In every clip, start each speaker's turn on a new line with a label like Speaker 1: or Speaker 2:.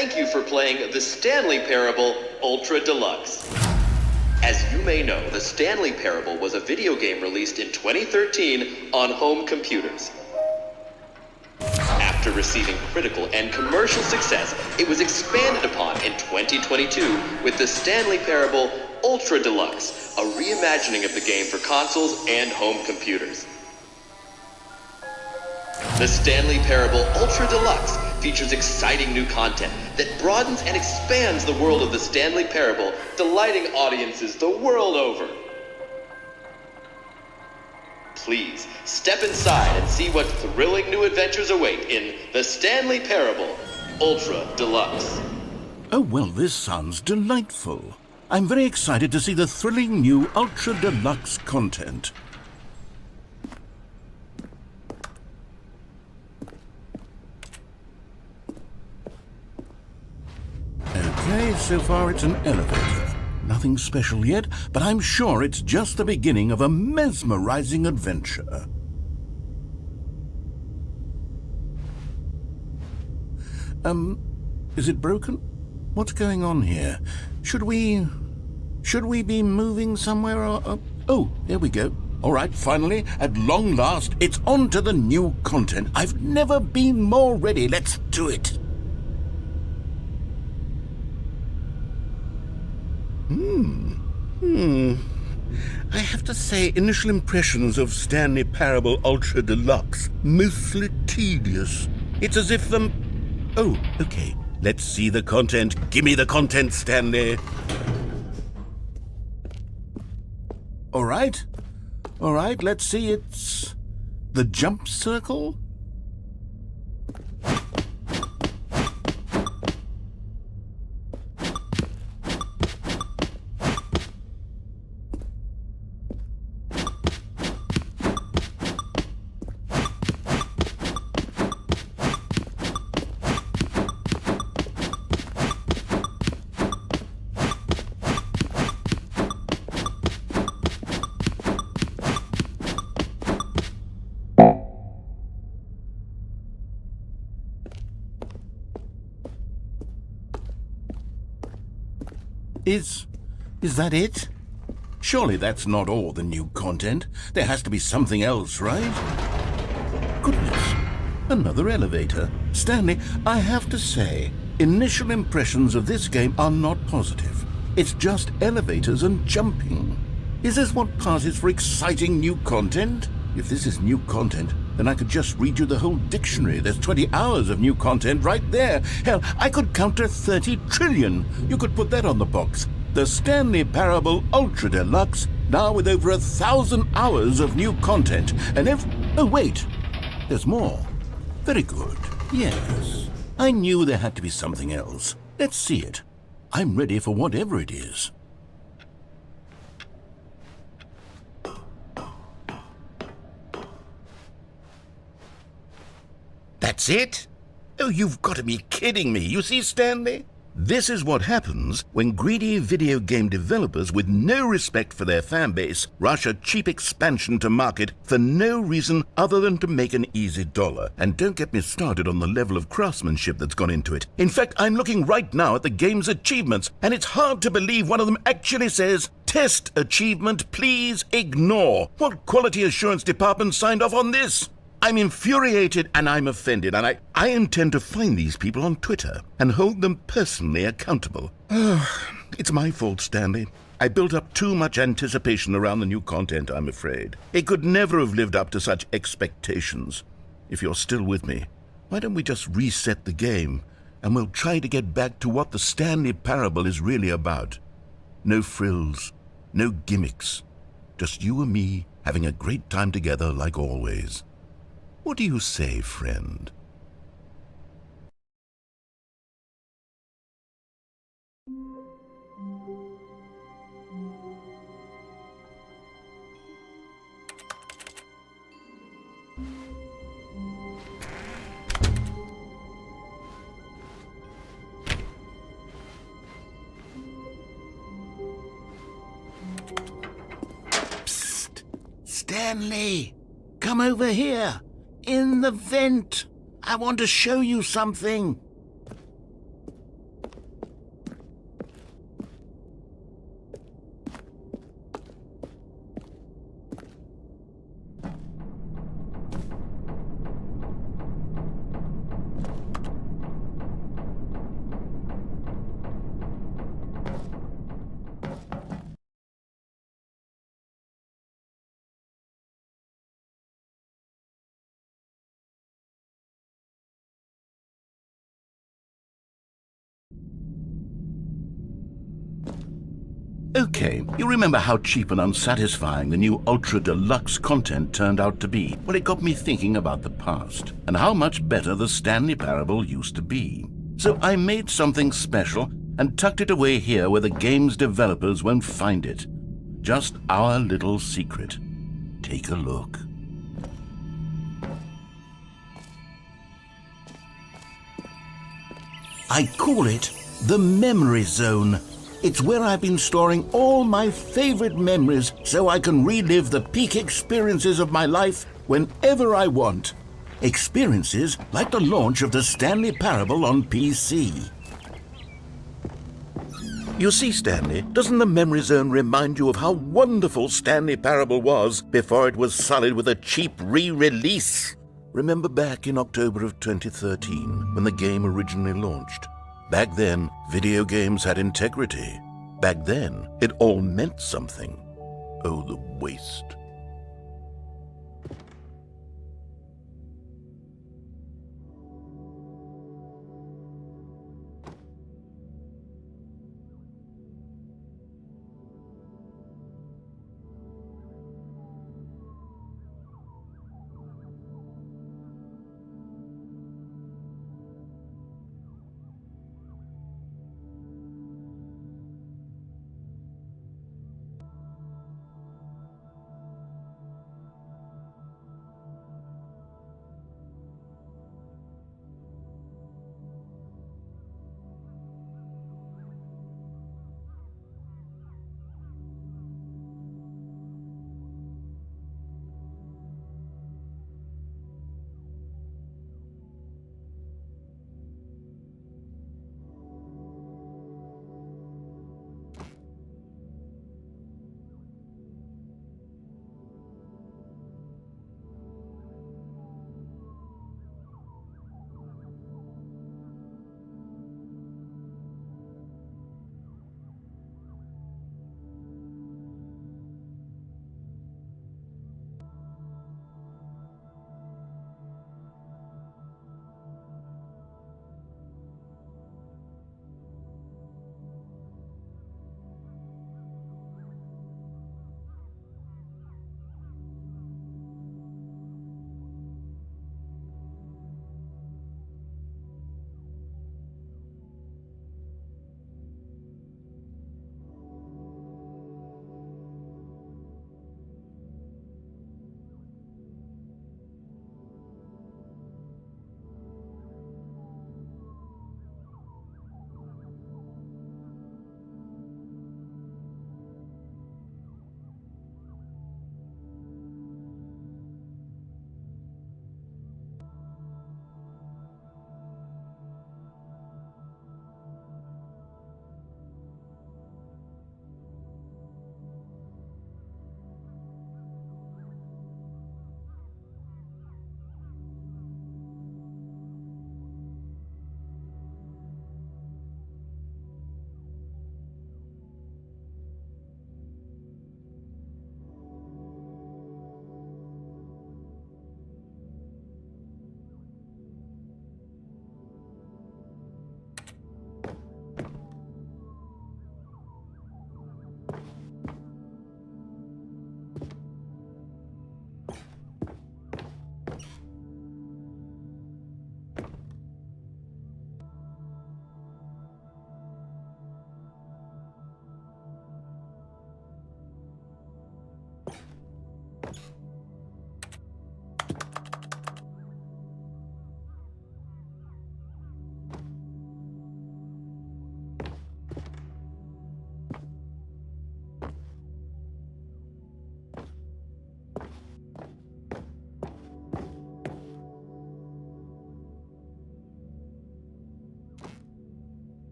Speaker 1: thank you for playing the Stanley Parable Ultra Deluxe. As you may know, the Stanley Parable was a video game released in 2013 on home computers. After receiving critical and commercial success, it was expanded upon in 2022 with the Stanley Parable Ultra Deluxe, a reimagining of the game for consoles and home computers. The Stanley Parable Ultra Deluxe features exciting new content that broadens and expands the world of the Stanley Parable, delighting audiences the world over. Please step inside and see what thrilling new adventures await in the Stanley Parable Ultra Deluxe.
Speaker 2: Oh, well, this sounds delightful. I'm very excited to see the thrilling new Ultra Deluxe content. Okay, so far it's an elevator. Nothing special yet, but I'm sure it's just the beginning of a mesmerizing adventure. Is it broken? What's going on here? Should we be moving somewhere or... Oh, there we go. All right, finally, at long last, it's on to the new content. I've never been more ready. Let's do it. I have to say, initial impressions of Stanley Parable Ultra Deluxe, mostly tedious. It's as if the... Oh, okay. Let's see the content. Give me the content, Stanley. All right, let's see. It's the jump circle. Is that it? Surely that's not all the new content. There has to be something else, right? Goodness, another elevator. Stanley, I have to say, initial impressions of this game are not positive. It's just elevators and jumping. Is this what passes for exciting new content? If this is new content, then I could just read you the whole dictionary. There's 20 hours of new content right there. Hell, I could count to 30 trillion. You could put that on the box. The Stanley Parable Ultra Deluxe, now with over 1,000 hours of new content. And oh, wait. There's more. Very good. Yes. I knew there had to be something else. Let's see it. I'm ready for whatever it is. That's it? Oh, you've got to be kidding me. You see, Stanley? This is what happens when greedy video game developers with no respect for their fan base rush a cheap expansion to market for no reason other than to make an easy dollar. And don't get me started on the level of craftsmanship that's gone into it. In fact, I'm looking right now at the game's achievements, and it's hard to believe one of them actually says, "Test achievement, please ignore." What quality assurance department signed off on this? I'm infuriated and I'm offended, and I intend to find these people on Twitter and hold them personally accountable. It's my fault, Stanley. I built up too much anticipation around the new content, I'm afraid. It could never have lived up to such expectations. If you're still with me, why don't we just reset the game and we'll try to get back to what the Stanley Parable is really about. No frills, no gimmicks. Just you and me having a great time together like always. What do you say, friend? Psst! Stanley! Come over here! In the vent! I want to show you something! Okay, you remember how cheap and unsatisfying the new Ultra Deluxe content turned out to be? Well, it got me thinking about the past and how much better the Stanley Parable used to be. So I made something special and tucked it away here where the game's developers won't find it. Just our little secret. Take a look. I call it the Memory Zone. It's where I've been storing all my favorite memories so I can relive the peak experiences of my life whenever I want. Experiences like the launch of the Stanley Parable on PC. You see, Stanley, doesn't the Memory Zone remind you of how wonderful Stanley Parable was before it was sullied with a cheap re-release? Remember back in October of 2013 when the game originally launched? Back then, video games had integrity. Back then, it all meant something. Oh, the waste.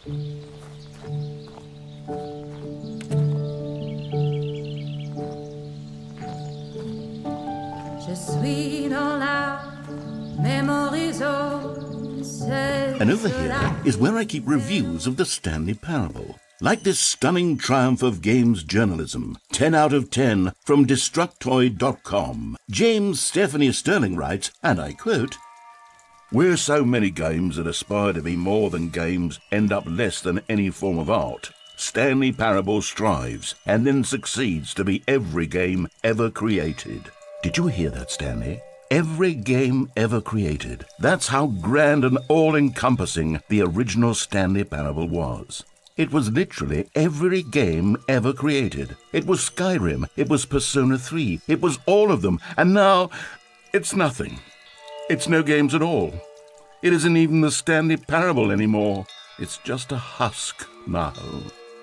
Speaker 3: Je suis dans la mémorisation.
Speaker 2: And over here is where I keep reviews of the Stanley Parable. Like this stunning triumph of games journalism, 10 out of 10 from Destructoid.com. James Stephanie Sterling writes, and I quote, "Where so many games that aspire to be more than games end up less than any form of art, Stanley Parable strives and then succeeds to be every game ever created." Did you hear that, Stanley? Every game ever created. That's how grand and all-encompassing the original Stanley Parable was. It was literally every game ever created. It was Skyrim, it was Persona 3, it was all of them, and now it's nothing. It's no games at all. It isn't even the Stanley Parable anymore. It's just a husk now,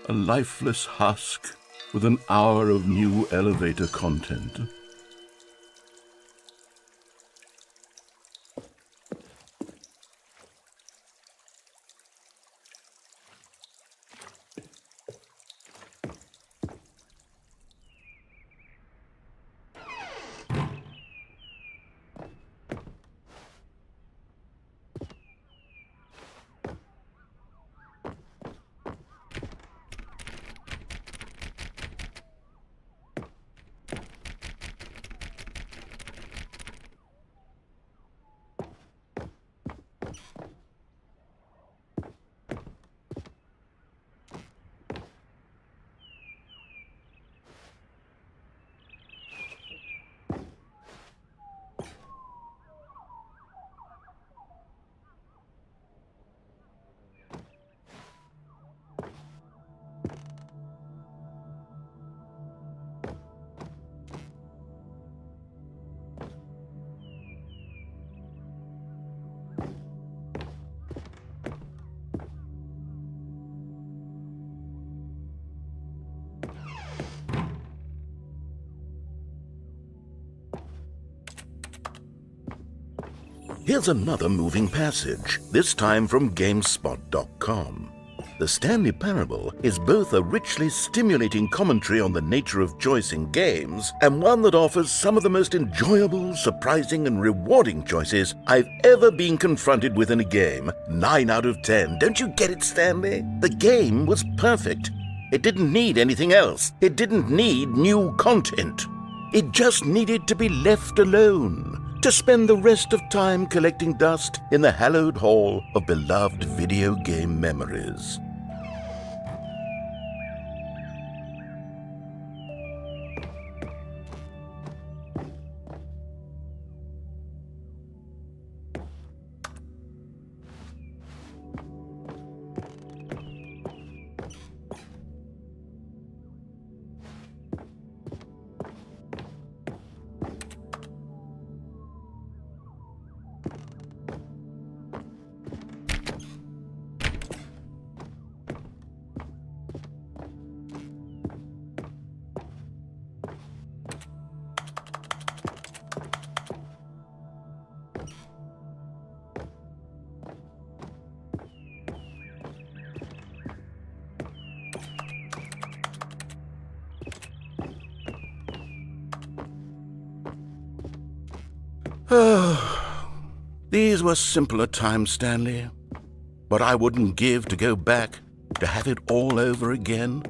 Speaker 2: a lifeless husk with an hour of new elevator content. Here's another moving passage, this time from GameSpot.com. The Stanley Parable is both a richly stimulating commentary on the nature of choice in games and one that offers some of the most enjoyable, surprising, and rewarding choices I've ever been confronted with in a game. 9 out of 10. Don't you get it, Stanley? The game was perfect. It didn't need anything else. It didn't need new content. It just needed to be left alone, to spend the rest of time collecting dust in the hallowed hall of beloved video game memories. These were simpler times, Stanley. But I wouldn't give to go back to have it all over again.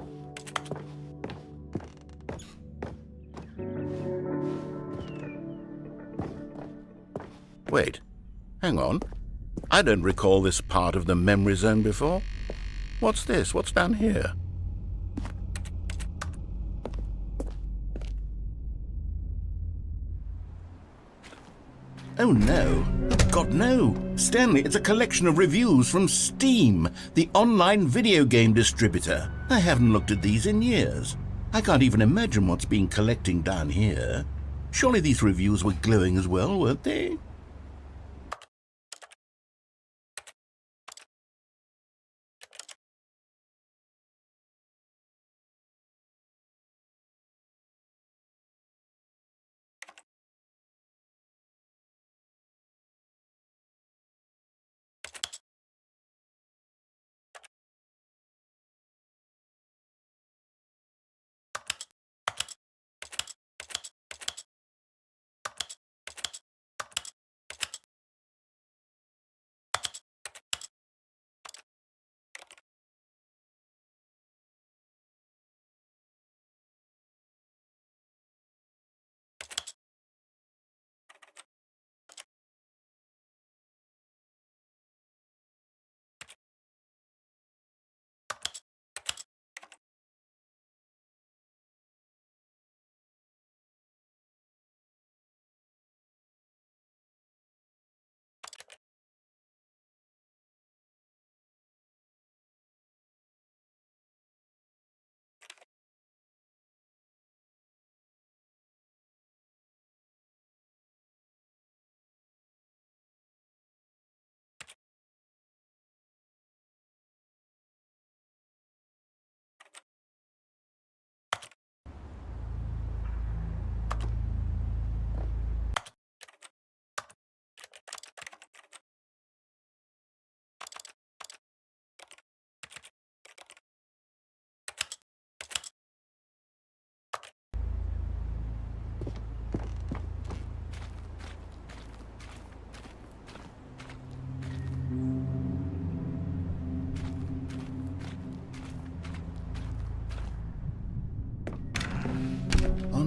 Speaker 2: Wait, hang on. I don't recall this part of the memory zone before. What's this? What's down here? Oh no. God, no. Stanley, it's a collection of reviews from Steam, the online video game distributor. I haven't looked at these in years. I can't even imagine what's been collecting down here. Surely these reviews were glowing as well, weren't they?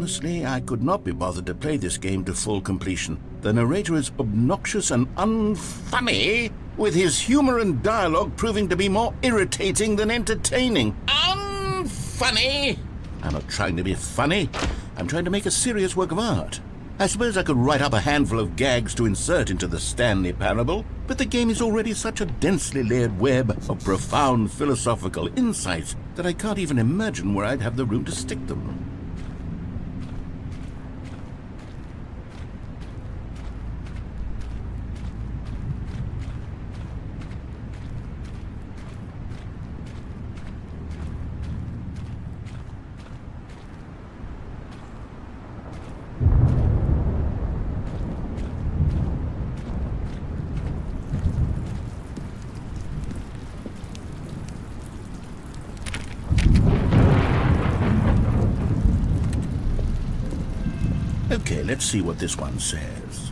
Speaker 2: Honestly, I could not be bothered to play this game to full completion. The narrator is obnoxious and unfunny, with his humor and dialogue proving to be more irritating than entertaining. Unfunny! I'm not trying to be funny. I'm trying to make a serious work of art. I suppose I could write up a handful of gags to insert into the Stanley Parable, but the game is already such a densely layered web of profound philosophical insights that I can't even imagine where I'd have the room to stick them. Okay, let's see what this one says.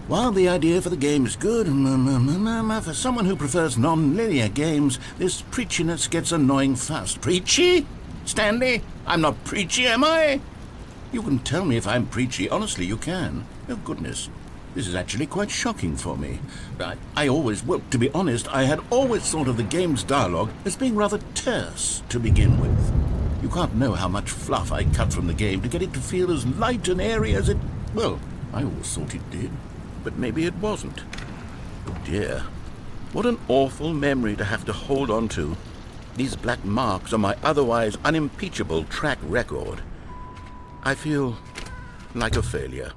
Speaker 2: While the idea for the game is good, for someone who prefers non-linear games, this preachiness gets annoying fast. Preachy? Stanley? I'm not preachy, am I? You can tell me if I'm preachy. Honestly, you can. Oh, goodness. This is actually quite shocking for me. To be honest, I had always thought of the game's dialogue as being rather terse to begin with. You can't know how much fluff I cut from the game to get it to feel as light and airy as it... Well, I always thought it did, but maybe it wasn't. Oh dear. What an awful memory to have to hold on to. These black marks on my otherwise unimpeachable track record. I feel like a failure.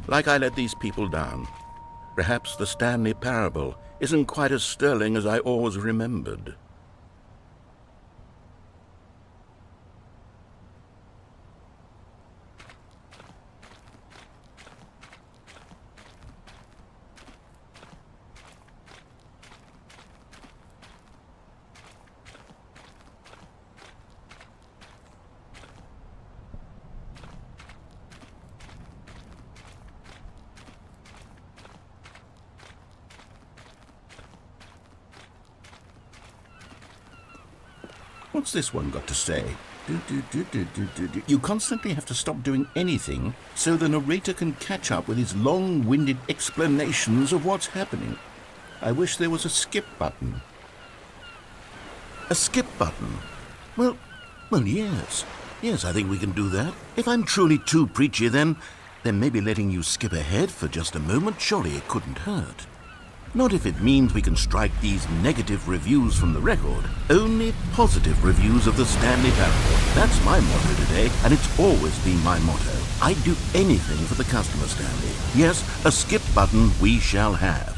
Speaker 2: Like I let these people down. Perhaps the Stanley Parable isn't quite as sterling as I always remembered. What's this one got to say? You constantly have to stop doing anything so the narrator can catch up with his long-winded explanations of what's happening. I wish there was a skip button. A skip button? Well, yes. Yes, I think we can do that. If I'm truly too preachy, then maybe letting you skip ahead for just a moment, surely it couldn't hurt. Not if it means we can strike these negative reviews from the record. Only positive reviews of the Stanley Parable. That's my motto today, and it's always been my motto. I'd do anything for the customer, Stanley. Yes, a skip button we shall have.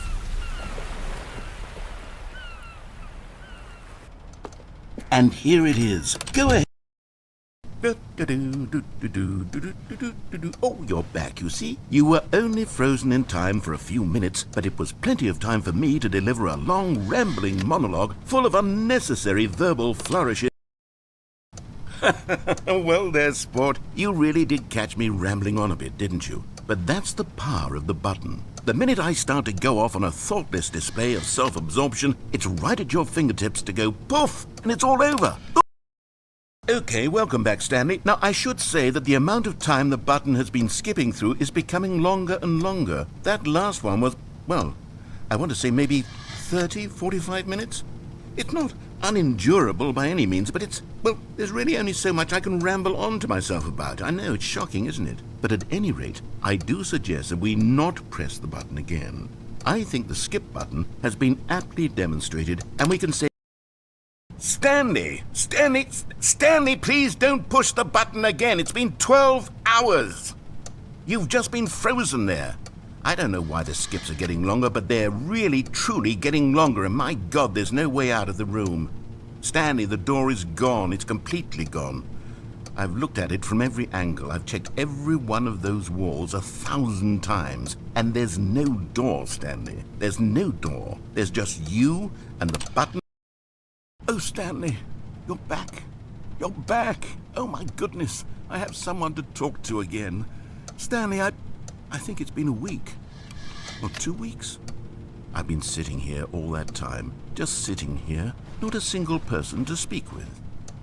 Speaker 2: And here it is. Go ahead. Oh, you're back, you see? You were only frozen in time for a few minutes, but it was plenty of time for me to deliver a long, rambling monologue full of unnecessary verbal flourishes. Well, there, sport. You really did catch me rambling on a bit, didn't you? But that's the power of the button. The minute I start to go off on a thoughtless display of self-absorption, it's right at your fingertips to go poof, and it's all over. Okay, welcome back, Stanley. Now, I should say that the amount of time the button has been skipping through is becoming longer and longer. That last one was, well, I want to say maybe 30, 45 minutes? It's not unendurable by any means, but there's really only so much I can ramble on to myself about. I know, it's shocking, isn't it? But at any rate, I do suggest that we not press the button again. I think the skip button has been aptly demonstrated, and we can say, Stanley, please don't push the button again. It's been 12 hours. You've just been frozen there. I don't know why the skips are getting longer, but they're really, truly getting longer, and my God, there's no way out of the room. Stanley, the door is gone. It's completely gone. I've looked at it from every angle. I've checked every one of those walls 1,000 times, and there's no door, Stanley. There's no door. There's just you and the button. Oh, Stanley, you're back. You're back. Oh, my goodness. I have someone to talk to again. Stanley, I think it's been a week. Or 2 weeks. I've been sitting here all that time. Just sitting here. Not a single person to speak with.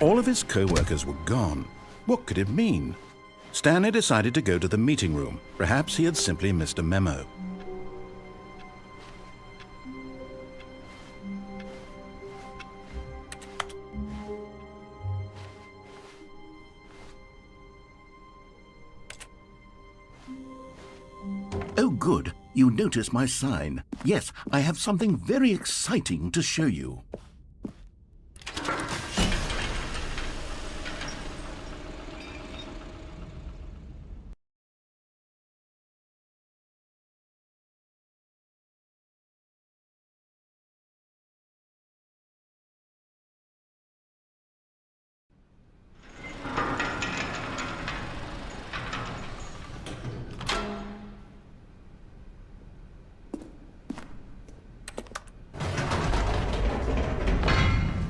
Speaker 2: All of his co-workers were gone. What could it mean? Stanley decided to go to the meeting room. Perhaps he had simply missed a memo. Oh, good. You notice my sign. Yes, I have something very exciting to show you.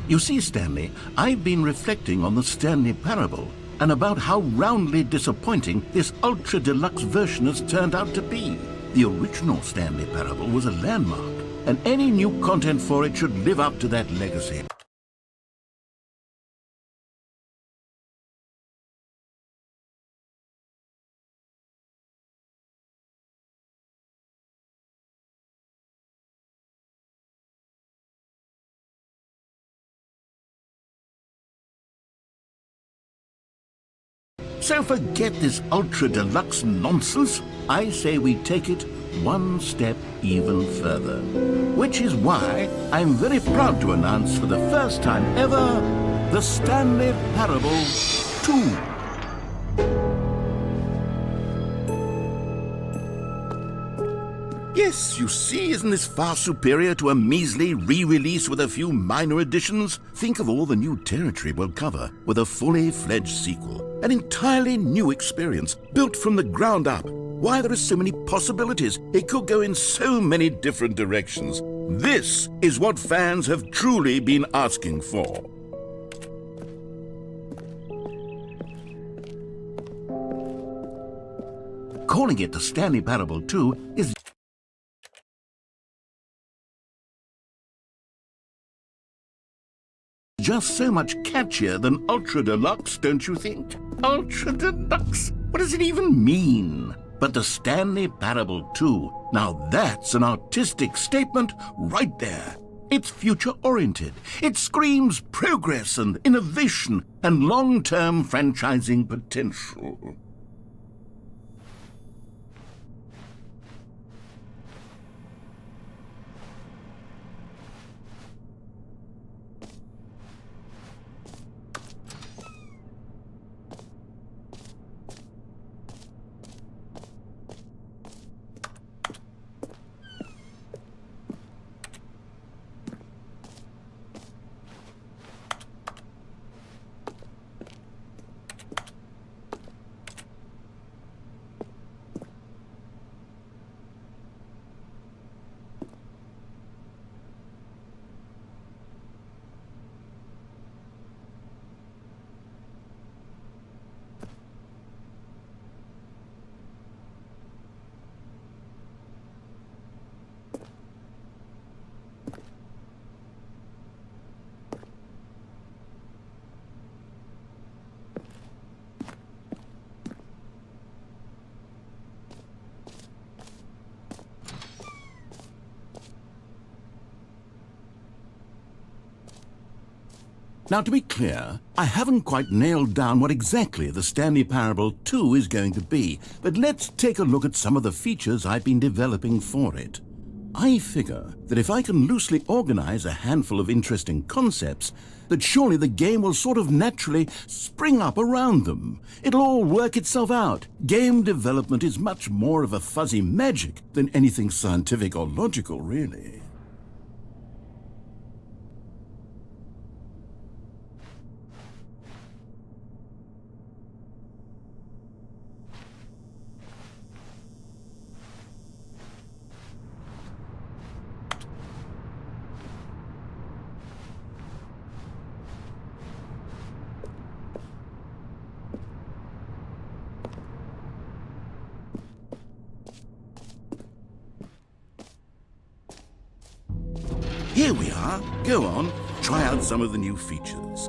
Speaker 2: You see, Stanley, I've been reflecting on the Stanley parable and about how roundly disappointing this ultra-deluxe version has turned out to be. The original Stanley parable was a landmark, and any new content for it should live up to that legacy. So forget this ultra-deluxe nonsense. I say we take it one step even further. Which is why I'm very proud to announce for the first time ever, the Stanley Parable 2. Yes, you see, isn't this far superior to a measly re-release with a few minor additions? Think of all the new territory we'll cover with a fully fledged sequel. An entirely new experience, built from the ground up. Why, there are so many possibilities. It could go in so many different directions. This is what fans have truly been asking for. Calling it the Stanley Parable 2 is just so much catchier than Ultra Deluxe, don't you think? Ultra Deluxe? What does it even mean? But the Stanley Parable 2, now that's an artistic statement right there. It's future-oriented. It screams progress and innovation and long-term franchising potential. Now, to be clear, I haven't quite nailed down what exactly the Stanley Parable 2 is going to be, but let's take a look at some of the features I've been developing for it. I figure that if I can loosely organize a handful of interesting concepts, that surely the game will sort of naturally spring up around them. It'll all work itself out. Game development is much more of a fuzzy magic than anything scientific or logical, really. Here we are. Go on, try out some of the new features.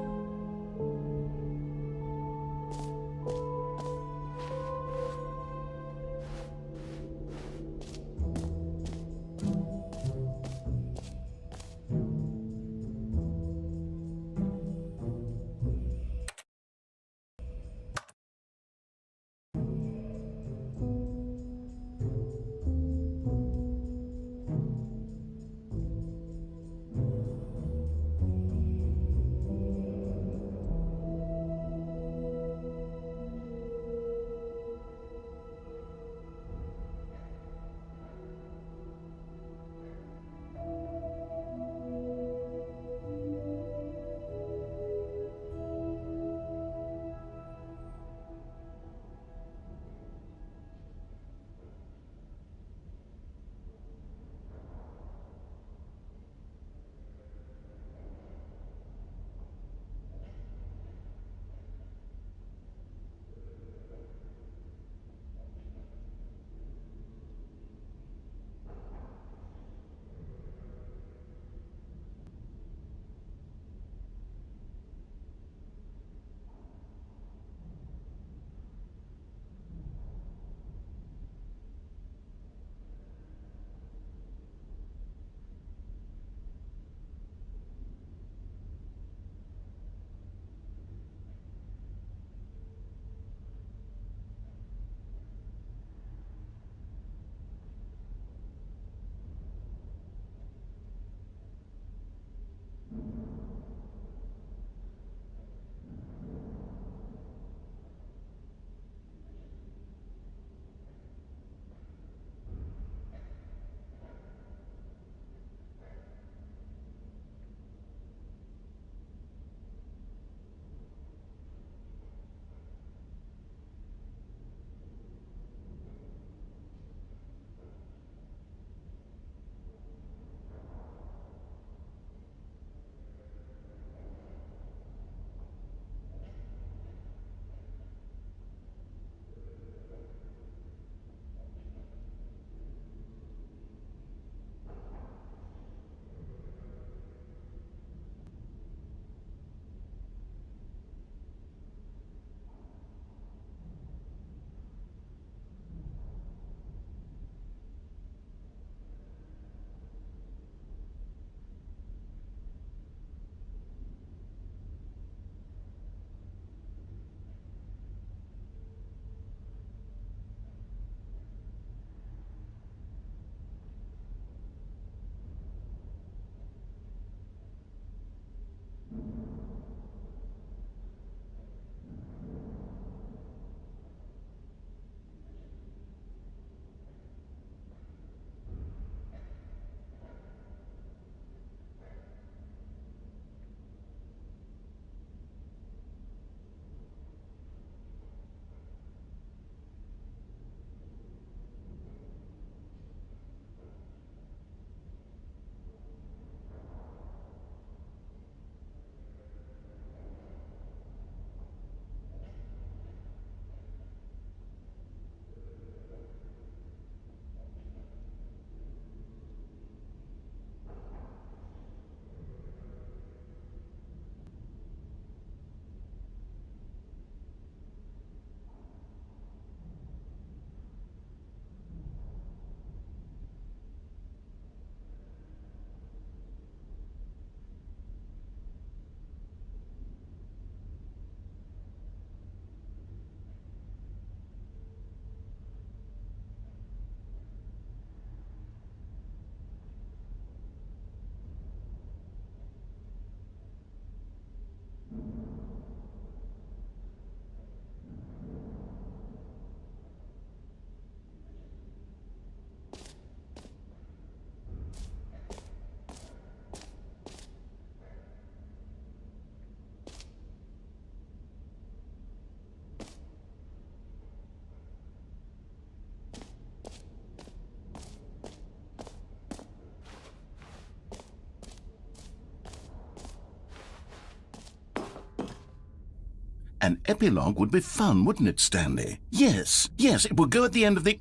Speaker 2: An epilogue would be fun, wouldn't it, Stanley? Yes, it would go at the end of the,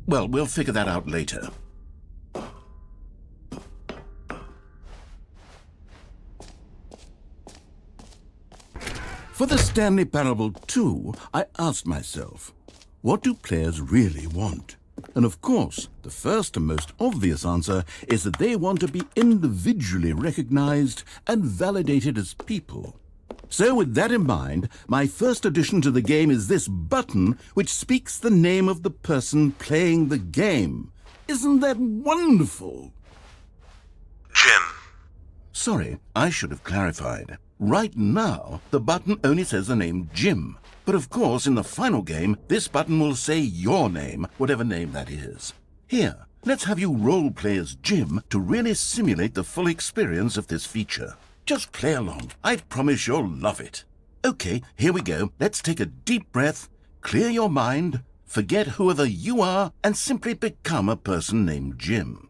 Speaker 2: well, we'll figure that out later. For the Stanley Parable 2, I asked myself, what do players really want? And of course, the first and most obvious answer is that they want to be individually recognized and validated as people. So with that in mind, my first addition to the game is this button which speaks the name of the person playing the game. Isn't that wonderful?
Speaker 4: Jim.
Speaker 2: Sorry, I should have clarified. Right now, the button only says the name Jim. But of course, in the final game, this button will say your name, whatever name that is. Here, let's have you role-play as Jim to really simulate the full experience of this feature. Just play along. I promise you'll love it. Okay, here we go. Let's take a deep breath, clear your mind, forget whoever you are, and simply become a person named Jim.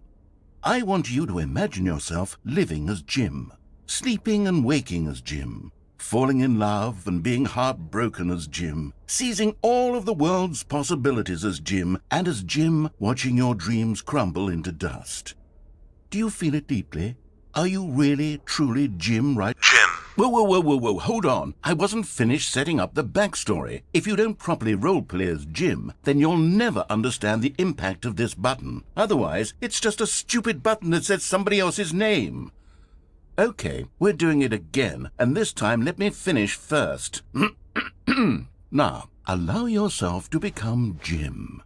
Speaker 2: I want you to imagine yourself living as Jim, sleeping and waking as Jim, falling in love and being heartbroken as Jim, seizing all of the world's possibilities as Jim, and as Jim watching your dreams crumble into dust. Do you feel it deeply? Are you really, truly Jim right?
Speaker 4: Jim.
Speaker 2: Whoa, hold on. I wasn't finished setting up the backstory. If you don't properly roleplay as Jim, then you'll never understand the impact of this button. Otherwise, it's just a stupid button that says somebody else's name. Okay, we're doing it again, and this time let me finish first. Now, allow yourself to become Jim.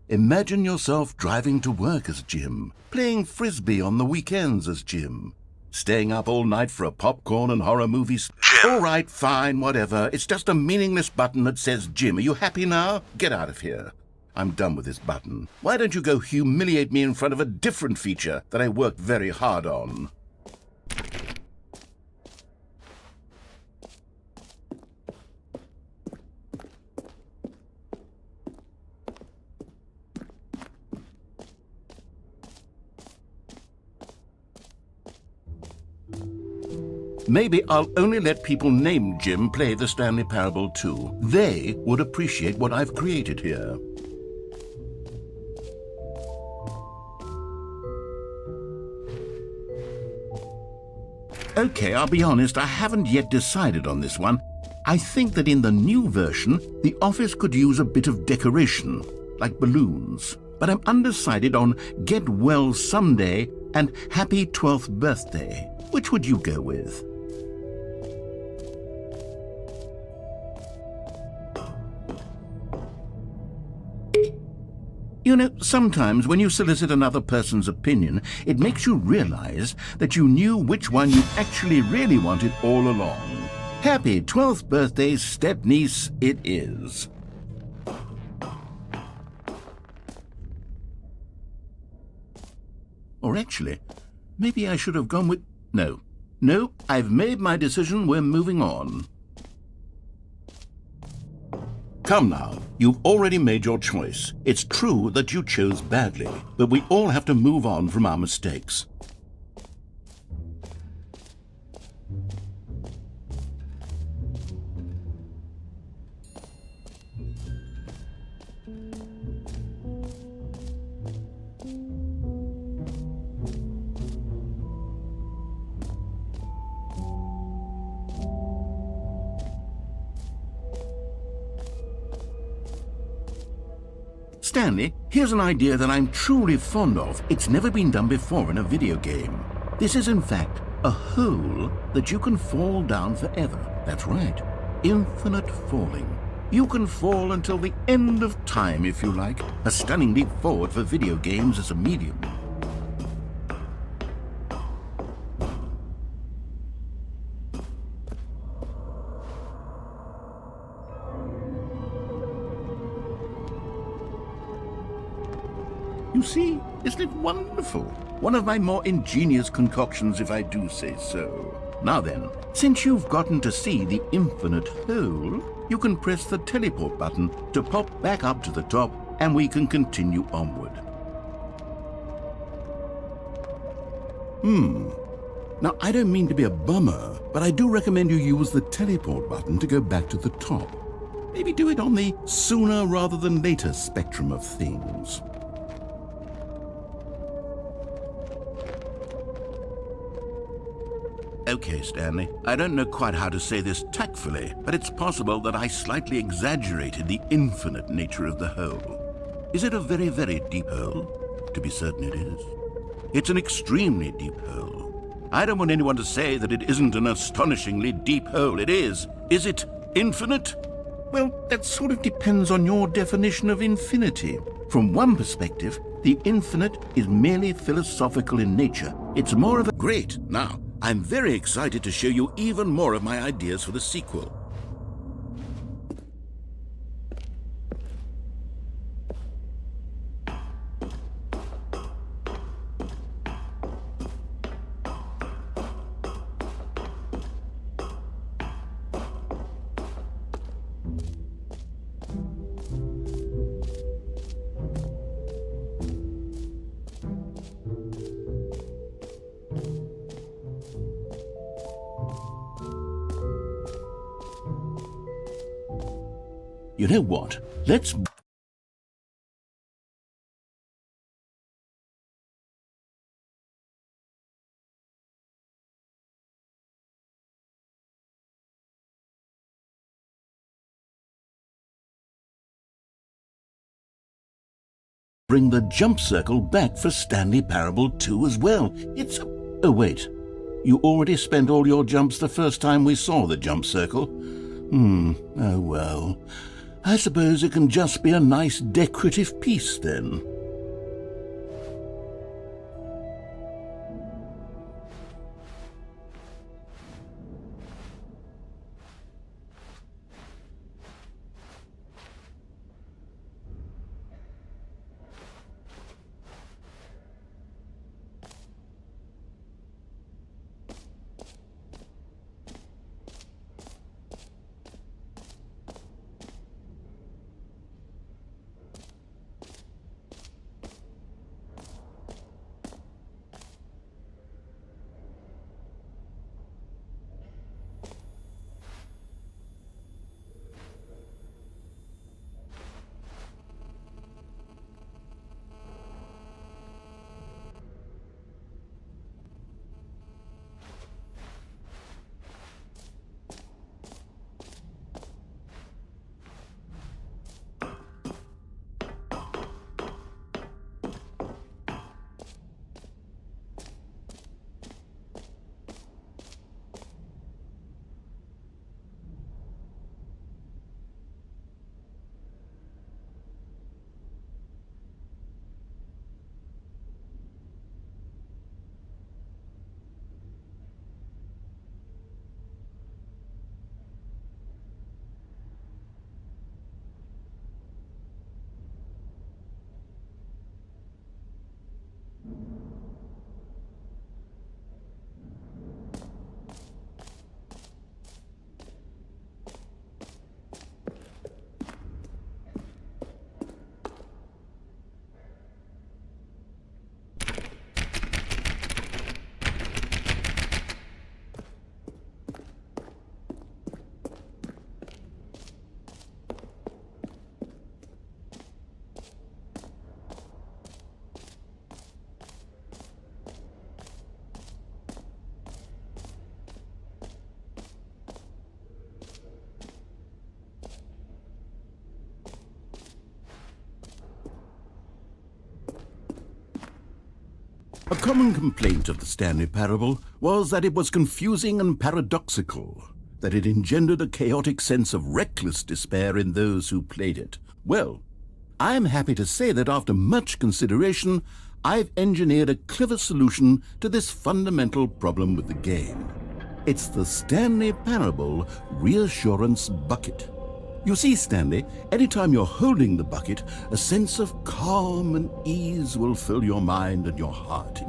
Speaker 2: Imagine yourself driving to work as Jim, playing frisbee on the weekends as Jim, staying up all night for a popcorn and horror movies.
Speaker 4: Jim.
Speaker 2: All right, fine, whatever. It's just a meaningless button that says Jim. Are you happy now? Get out of here. I'm done with this button. Why don't you go humiliate me in front of a different feature that I worked very hard on? Maybe I'll only let people named Jim play the Stanley Parable 2. They would appreciate what I've created here. Okay, I'll be honest, I haven't yet decided on this one. I think that in the new version, the office could use a bit of decoration, like balloons. But I'm undecided on Get Well Someday and Happy 12th Birthday. Which would you go with? You know, sometimes when you solicit another person's opinion, it makes you realize that you knew which one you actually really wanted all along. Happy 12th birthday, step-niece, it is. Or actually, maybe I should have gone with... No, I've made my decision, we're moving on. Come now, you've already made your choice. It's true that you chose badly, but we all have to move on from our mistakes. Stanley, here's an idea that I'm truly fond of. It's never been done before in a video game. This is in fact a hole that you can fall down forever. That's right, infinite falling. You can fall until the end of time if you like. A stunning leap forward for video games as a medium. You see, isn't it wonderful? One of my more ingenious concoctions, if I do say so. Now then, since you've gotten to see the infinite hole, you can press the teleport button to pop back up to the top, and we can continue onward. Now, I don't mean to be a bummer, but I do recommend you use the teleport button to go back to the top. Maybe do it on the sooner rather than later spectrum of things. Okay, Stanley. I don't know quite how to say this tactfully, but it's possible that I slightly exaggerated the infinite nature of the hole. Is it a very, very deep hole? To be certain it is. It's an extremely deep hole. I don't want anyone to say that it isn't an astonishingly deep hole. It is. Is it infinite? Well, that sort of depends on your definition of infinity. From one perspective, the infinite is merely philosophical in nature. It's more of a... Great! Now, I'm very excited to show you even more of my ideas for the sequel. You know what? Let's... bring the jump circle back for Stanley Parable 2 as well. It's a... Oh, wait. You already spent all your jumps the first time we saw the jump circle? Oh well. I suppose it can just be a nice decorative piece then. A common complaint of the Stanley Parable was that it was confusing and paradoxical, that it engendered a chaotic sense of reckless despair in those who played it. Well, I am happy to say that after much consideration, I've engineered a clever solution to this fundamental problem with the game. It's the Stanley Parable Reassurance Bucket. You see, Stanley, anytime you're holding the bucket, a sense of calm and ease will fill your mind and your heart.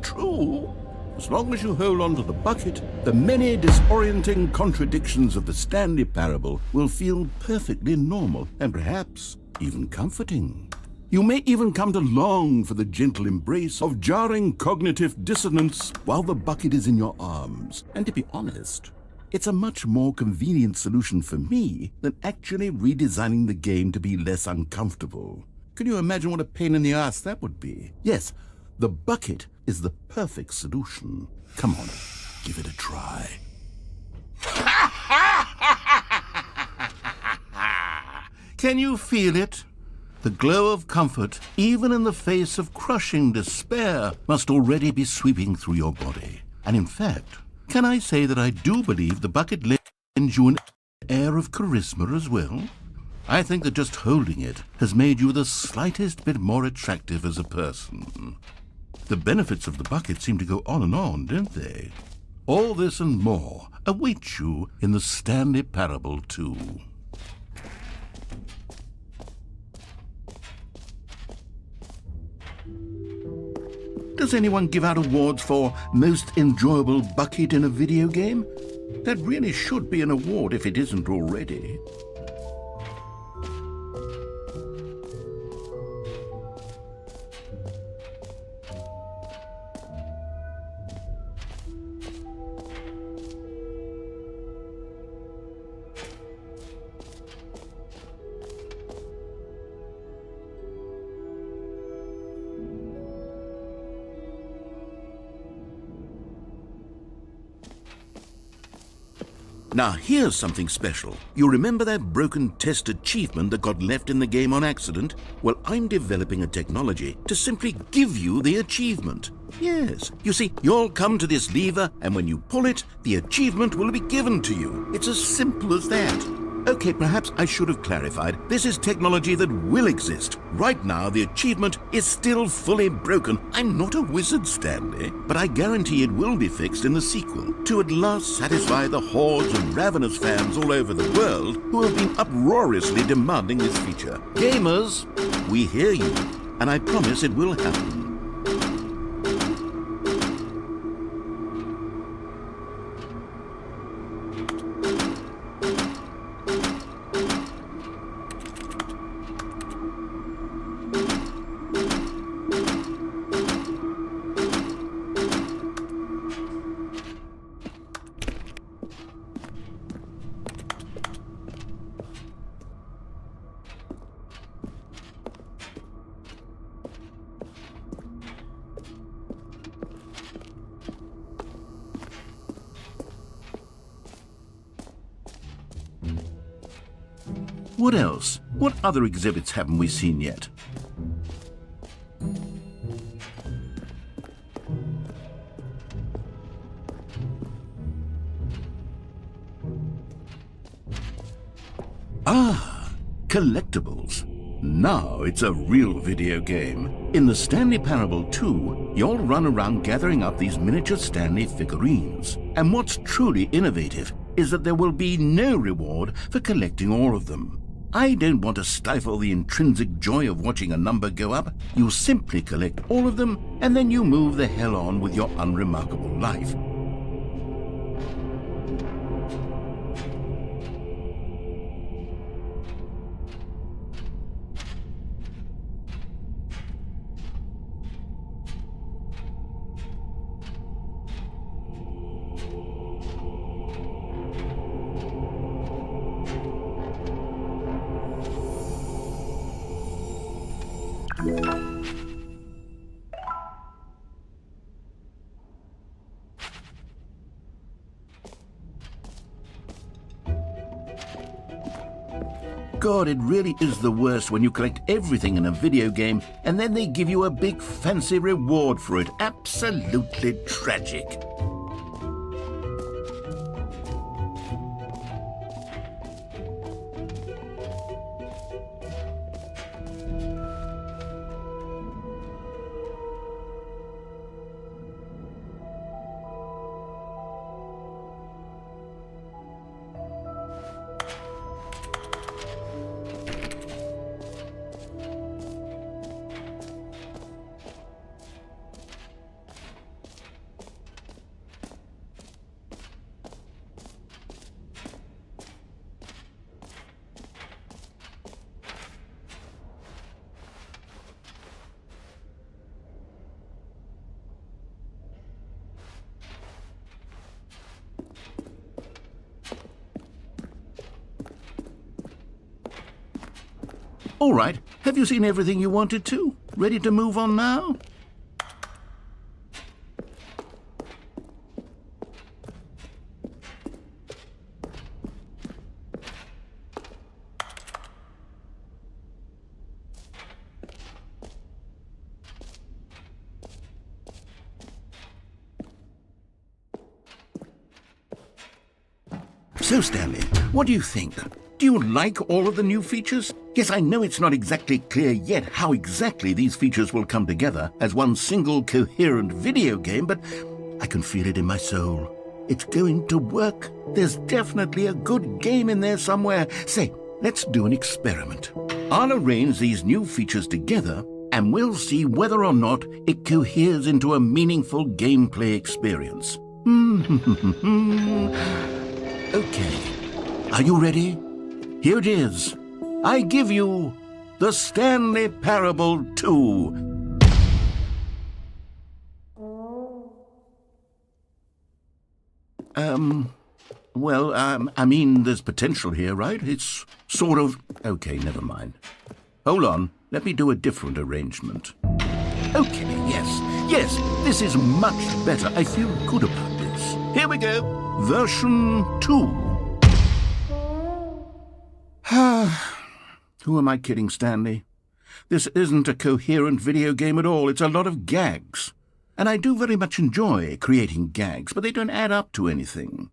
Speaker 2: true. As long as you hold on to the bucket, the many disorienting contradictions of the Stanley parable will feel perfectly normal and perhaps even comforting. You may even come to long for the gentle embrace of jarring cognitive dissonance while the bucket is in your arms. And to be honest, it's a much more convenient solution for me than actually redesigning the game to be less uncomfortable. Can you imagine what a pain in the ass that would be? Yes, the bucket is the perfect solution. Come on, give it a try. Can you feel it? The glow of comfort, even in the face of crushing despair, must already be sweeping through your body. And in fact, can I say that I do believe the bucket lends you an air of charisma as well? I think that just holding it has made you the slightest bit more attractive as a person. The benefits of the bucket seem to go on, don't they? All this and more await you in the Stanley Parable 2. Does anyone give out awards for most enjoyable bucket in a video game? That really should be an award if it isn't already. Now here's something special. You remember that broken test achievement that got left in the game on accident? Well, I'm developing a technology to simply give you the achievement. Yes, you see, you'll come to this lever, and when you pull it, the achievement will be given to you. It's as simple as that. Okay, perhaps I should have clarified. This is technology that will exist. Right now, the achievement is still fully broken. I'm not a wizard, Stanley, but I guarantee it will be fixed in the sequel to at last satisfy the hordes of ravenous fans all over the world who have been uproariously demanding this feature. Gamers, we hear you, and I promise it will happen. What else? What other exhibits haven't we seen yet? Ah, collectibles. Now it's a real video game. In the Stanley Parable 2, you'll run around gathering up these miniature Stanley figurines. And what's truly innovative is that there will be no reward for collecting all of them. I don't want to stifle the intrinsic joy of watching a number go up. You simply collect all of them, and then you move the hell on with your unremarkable life. God, it really is the worst when you collect everything in a video game and then they give you a big fancy reward for it. Absolutely tragic. All right, have you seen everything you wanted to? Ready to move on now? So, Stanley, what do you think? Do you like all of the new features? Yes, I know it's not exactly clear yet how exactly these features will come together as one single coherent video game, but I can feel it in my soul. It's going to work. There's definitely a good game in there somewhere. Say, let's do an experiment. I'll arrange these new features together, and we'll see whether or not it coheres into a meaningful gameplay experience. Okay, are you ready? Here it is. I give you the Stanley Parable 2. I mean, there's potential here, right? It's sort of... Okay, never mind. Hold on, let me do a different arrangement. Okay, yes, this is much better. I feel good about this. Here we go. Version 2. Who am I kidding, Stanley? This isn't a coherent video game at all. It's a lot of gags. And I do very much enjoy creating gags, but they don't add up to anything.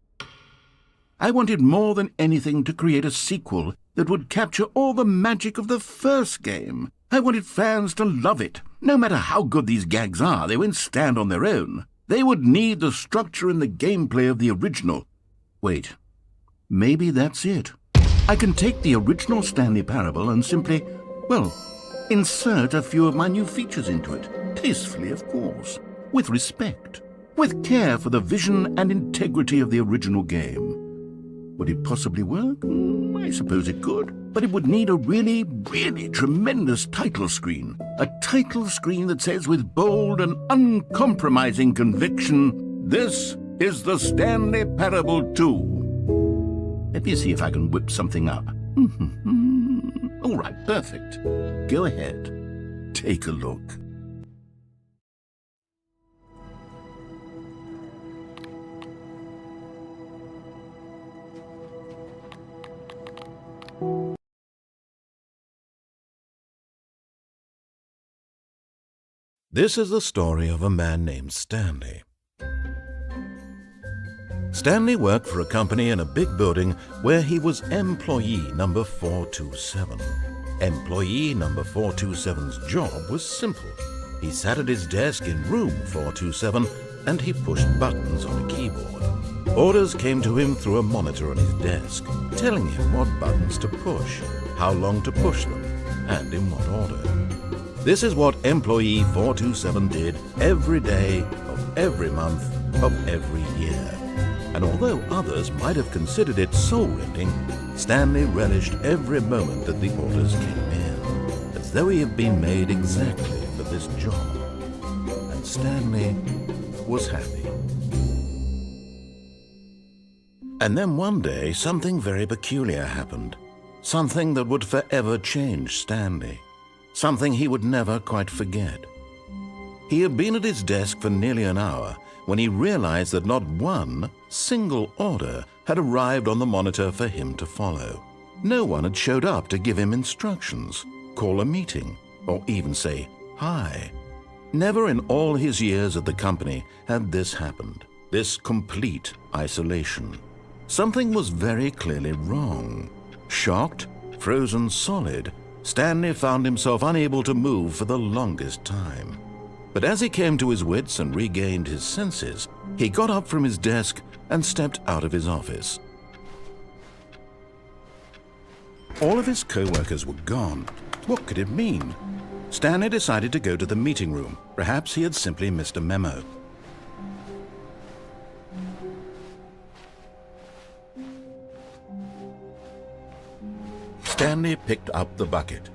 Speaker 2: I wanted more than anything to create a sequel that would capture all the magic of the first game. I wanted fans to love it. No matter how good these gags are, they won't stand on their own. They would need the structure and the gameplay of the original. Wait, maybe that's it. I can take the original Stanley Parable and simply, well, insert a few of my new features into it. Tastefully, of course. With respect. With care for the vision and integrity of the original game. Would it possibly work? I suppose it could. But it would need a really, really tremendous title screen. A title screen that says with bold and uncompromising conviction, "This is the Stanley Parable 2. Let me see if I can whip something up. All right, perfect. Go ahead. Take a look.
Speaker 5: This is the story of a man named Stanley. Stanley worked for a company in a big building where he was employee number 427. Employee number 427's job was simple. He sat at his desk in room 427 and he pushed buttons on a keyboard. Orders came to him through a monitor on his desk, telling him what buttons to push, how long to push them, and in what order. This is what employee 427 did every day of every month of every year. And although others might have considered it soul-rending, Stanley relished every moment that the orders came in, as though he had been made exactly for this job. And Stanley was happy. And then one day, something very peculiar happened. Something that would forever change Stanley. Something he would never quite forget. He had been at his desk for nearly an hour when he realized that not one single order had arrived on the monitor for him to follow. No one had showed up to give him instructions, call a meeting, or even say hi. Never in all his years at the company had this happened, this complete isolation. Something was very clearly wrong. Shocked, frozen solid, Stanley found himself unable to move for the longest time. But as he came to his wits and regained his senses, he got up from his desk and stepped out of his office. All of his co-workers were gone. What could it mean? Stanley decided to go to the meeting room. Perhaps he had simply missed a memo. Stanley picked up the bucket.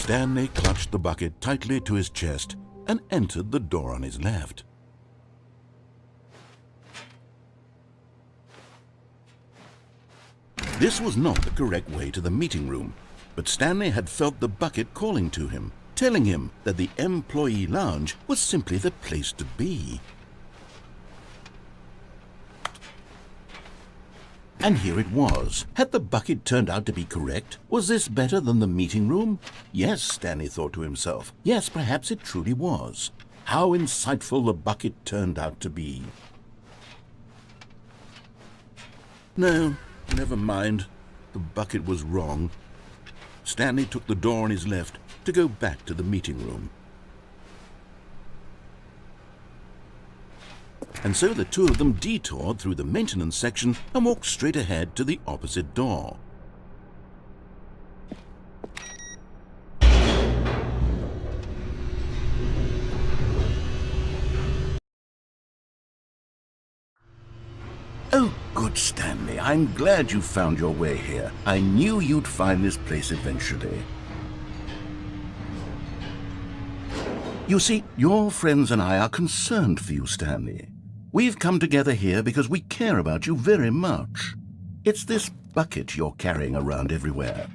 Speaker 5: Stanley clutched the bucket tightly to his chest and entered the door on his left. This was not the correct way to the meeting room, but Stanley had felt the bucket calling to him, telling him that the employee lounge was simply the place to be. And here it was. Had the bucket turned out to be correct? Was this better than the meeting room? Yes, Stanley thought to himself. Yes, perhaps it truly was. How insightful the bucket turned out to be. No, never mind. The bucket was wrong. Stanley took the door on his left to go back to the meeting room. And so the two of them detoured through the maintenance section and walked straight ahead to the opposite door. Oh, good Stanley, I'm glad you found your way here. I knew you'd find this place eventually. You see, your friends and I are concerned for you, Stanley. We've come together here because we care about you very much. It's this bucket you're carrying around everywhere.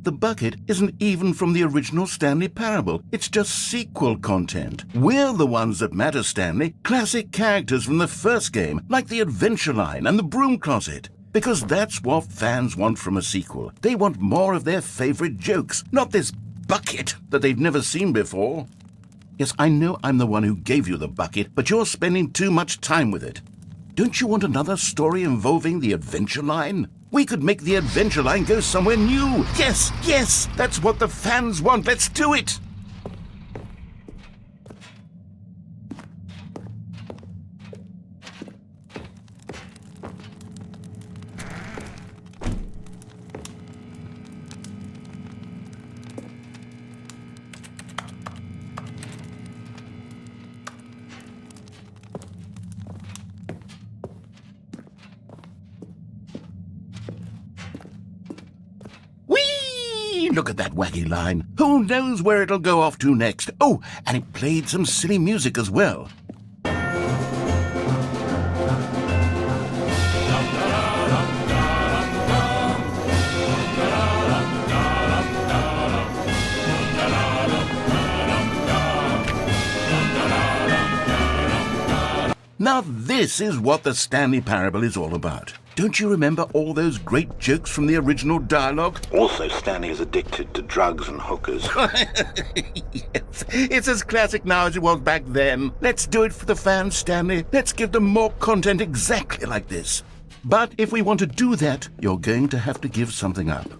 Speaker 5: The bucket isn't even from the original Stanley Parable. It's just sequel content. We're the ones that matter, Stanley. Classic characters from the first game, like the Adventure Line and the Broom Closet. Because that's what fans want from a sequel. They want more of their favorite jokes, not this bucket that they've never seen before. Yes, I know I'm the one who gave you the bucket, but you're spending too much time with it. Don't you want another story involving the Adventure Line? We could make the Adventure Line go somewhere new. Yes, yes, that's what the fans want. Let's do it. Look at that wacky line. Who knows where it'll go off to next? Oh, and it played some silly music as well. Now this is what the Stanley Parable is all about. Don't you remember all those great jokes from the original dialogue?
Speaker 2: Also, Stanley is addicted to drugs and hookers.
Speaker 5: Yes, it's as classic now as it was back then. Let's do it for the fans, Stanley. Let's give them more content exactly like this. But if we want to do that, you're going to have to give something up.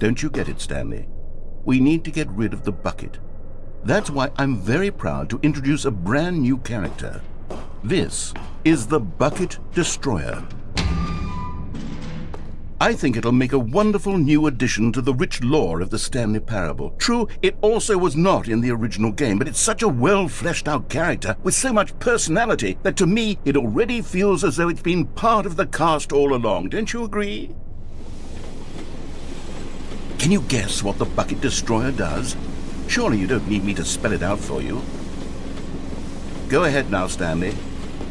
Speaker 5: Don't you get it, Stanley? We need to get rid of the bucket. That's why I'm very proud to introduce a brand new character. This is the Bucket Destroyer. I think it'll make a wonderful new addition to the rich lore of the Stanley Parable. True, it also was not in the original game, but it's such a well-fleshed-out character with so much personality that to me it already feels as though it's been part of the cast all along. Don't you agree? Can you guess what the Bucket Destroyer does? Surely you don't need me to spell it out for you. Go ahead now, Stanley.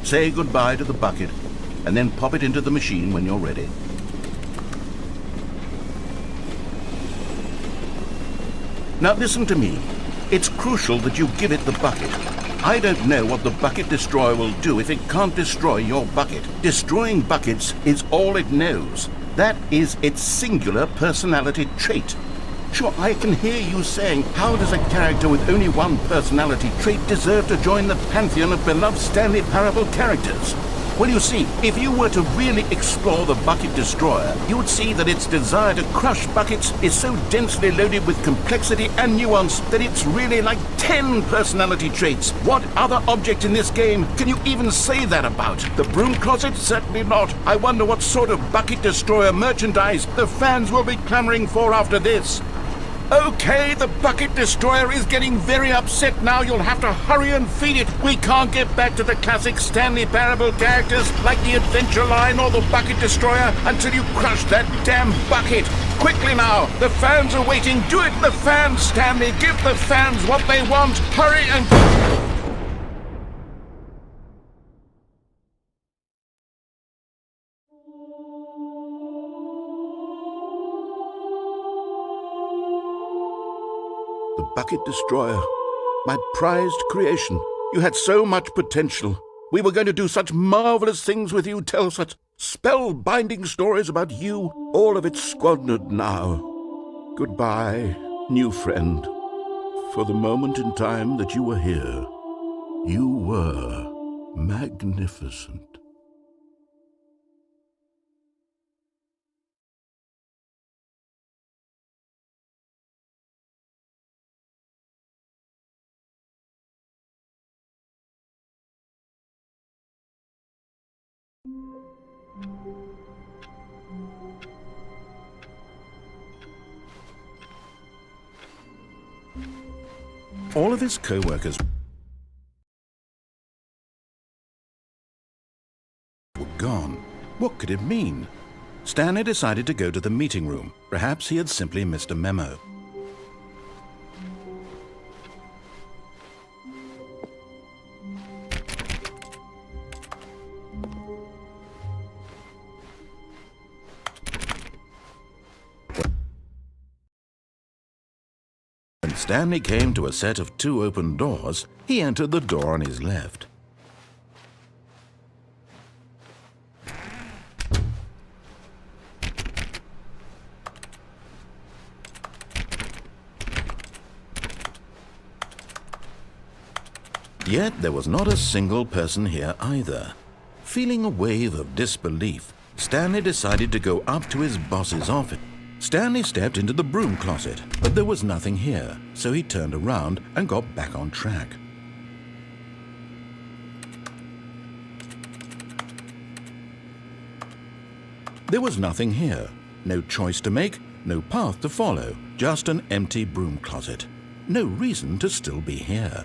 Speaker 5: Say goodbye to the bucket, and then pop it into the machine when you're ready. Now listen to me. It's crucial that you give it the bucket. I don't know what the Bucket Destroyer will do if it can't destroy your bucket. Destroying buckets is all it knows. That is its singular personality trait. Sure, I can hear you saying, how does a character with only one personality trait deserve to join the pantheon of beloved Stanley Parable characters?
Speaker 2: Well, you see, if you were to really explore the bucket destroyer, you would see that its desire to crush buckets is so densely loaded with complexity and nuance that it's really like 10 personality traits. What other object in this game can you even say that about? The broom closet? Certainly not. I wonder what sort of bucket destroyer merchandise the fans will be clamoring for after this. Okay, the bucket destroyer is getting very upset now. You'll have to hurry and feed it. We can't get back to the classic Stanley Parable characters like the Adventure Line or the bucket destroyer until you crush that damn bucket. Quickly now, the fans are waiting. Do it, the fans, Stanley. Give the fans what they want. Hurry and... The bucket destroyer, my prized creation. You had so much potential. We were going to do such marvelous things with you, tell such spellbinding stories about you. All of it squandered now. Goodbye, new friend. For the moment in time that you were here, you were magnificent. All of his co-workers were gone. What could it mean? Stanley decided to go to the meeting room. Perhaps he had simply missed a memo. When Stanley came to a set of 2 open doors, he entered the door on his left. Yet there was not a single person here either. Feeling a wave of disbelief, Stanley decided to go up to his boss's office. Stanley stepped into the broom closet, but there was nothing here, so he turned around and got back on track. There was nothing here. No choice to make, no path to follow, just an empty broom closet. No reason to still be here.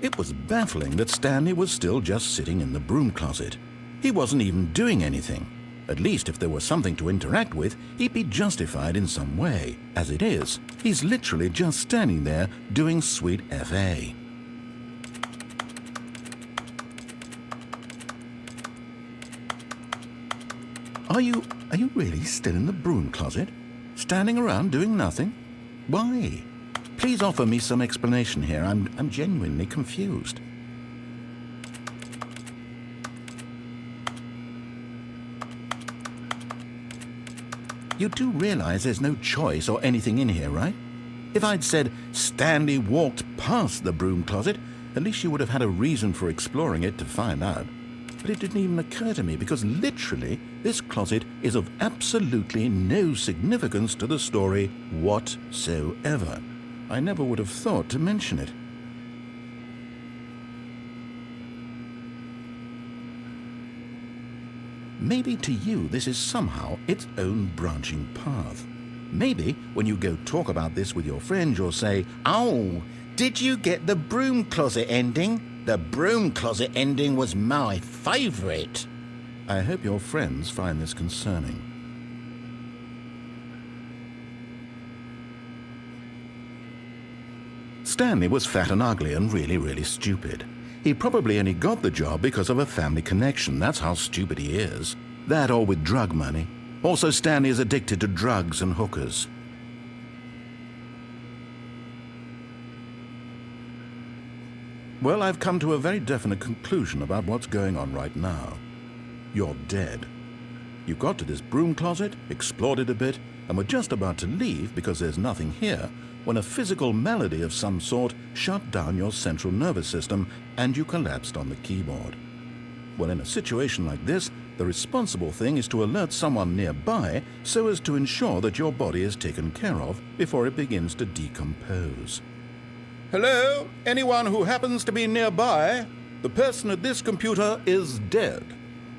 Speaker 2: It was baffling that Stanley was still just sitting in the broom closet. He wasn't even doing anything. At least if there was something to interact with, he'd be justified in some way. As it is, he's literally just standing there doing sweet FA. Are you really still in the broom closet? Standing around doing nothing? Why? Please offer me some explanation here. I'm genuinely confused. You do realize there's no choice or anything in here, right? If I'd said Stanley walked past the broom closet, at least you would have had a reason for exploring it to find out. But it didn't even occur to me because literally this closet is of absolutely no significance to the story whatsoever. I never would have thought to mention it. Maybe to you this is somehow its own branching path. Maybe when you go talk about this with your friends you'll say, "Oh, did you get the broom closet ending? The broom closet ending was my favorite." I hope your friends find this concerning. Stanley was fat and ugly and really stupid. He probably only got the job because of a family connection. That's how stupid he is. That or with drug money. Also, Stanley is addicted to drugs and hookers. Well, I've come to a very definite conclusion about what's going on right now. You're dead. You got to this broom closet, explored it a bit, and were just about to leave because there's nothing here,
Speaker 5: when a physical malady of some sort shut down your central nervous system and you collapsed on the keyboard. Well, in a situation like this, the responsible thing is to alert someone nearby so as to ensure that your body is taken care of before it begins to decompose. Hello? Anyone who happens to be nearby? The person at this computer is dead.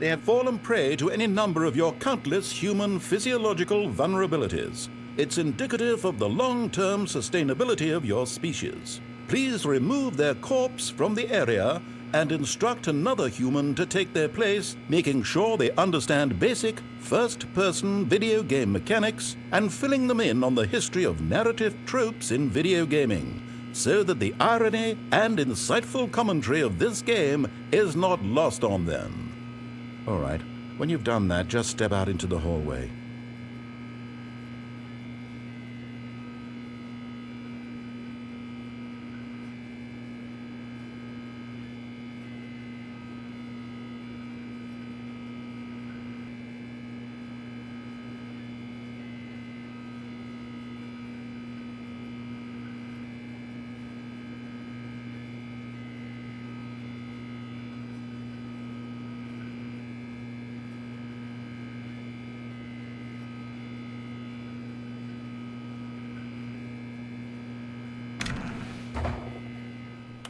Speaker 5: They have fallen prey to any number of your countless human physiological vulnerabilities. It's indicative of the long-term sustainability of your species. Please remove their corpse from the area and instruct another human to take their place, making sure they understand basic first-person video game mechanics and filling them in on the history of narrative tropes in video gaming, so that the irony and insightful commentary of this game is not lost on them. All right, when you've done that, just step out into the hallway.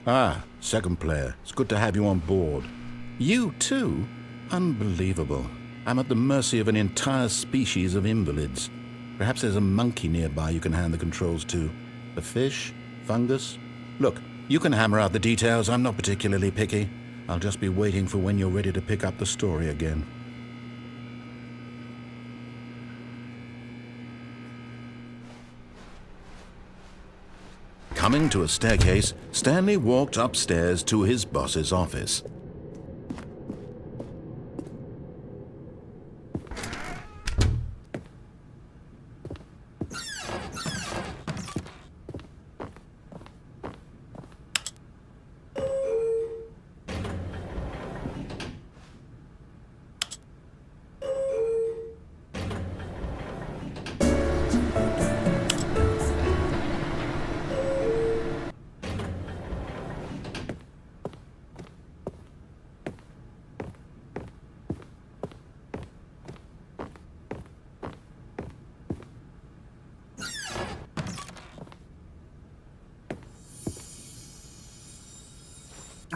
Speaker 5: Ah, second player. It's good to have you on board. You too? Unbelievable. I'm at the mercy of an entire species of invalids. Perhaps there's a monkey nearby you can hand the controls to. A fish? Fungus? Look, you can hammer out the details. I'm not particularly picky. I'll just be waiting for when you're ready to pick up the story again. Coming to a staircase, Stanley walked upstairs to his boss's office.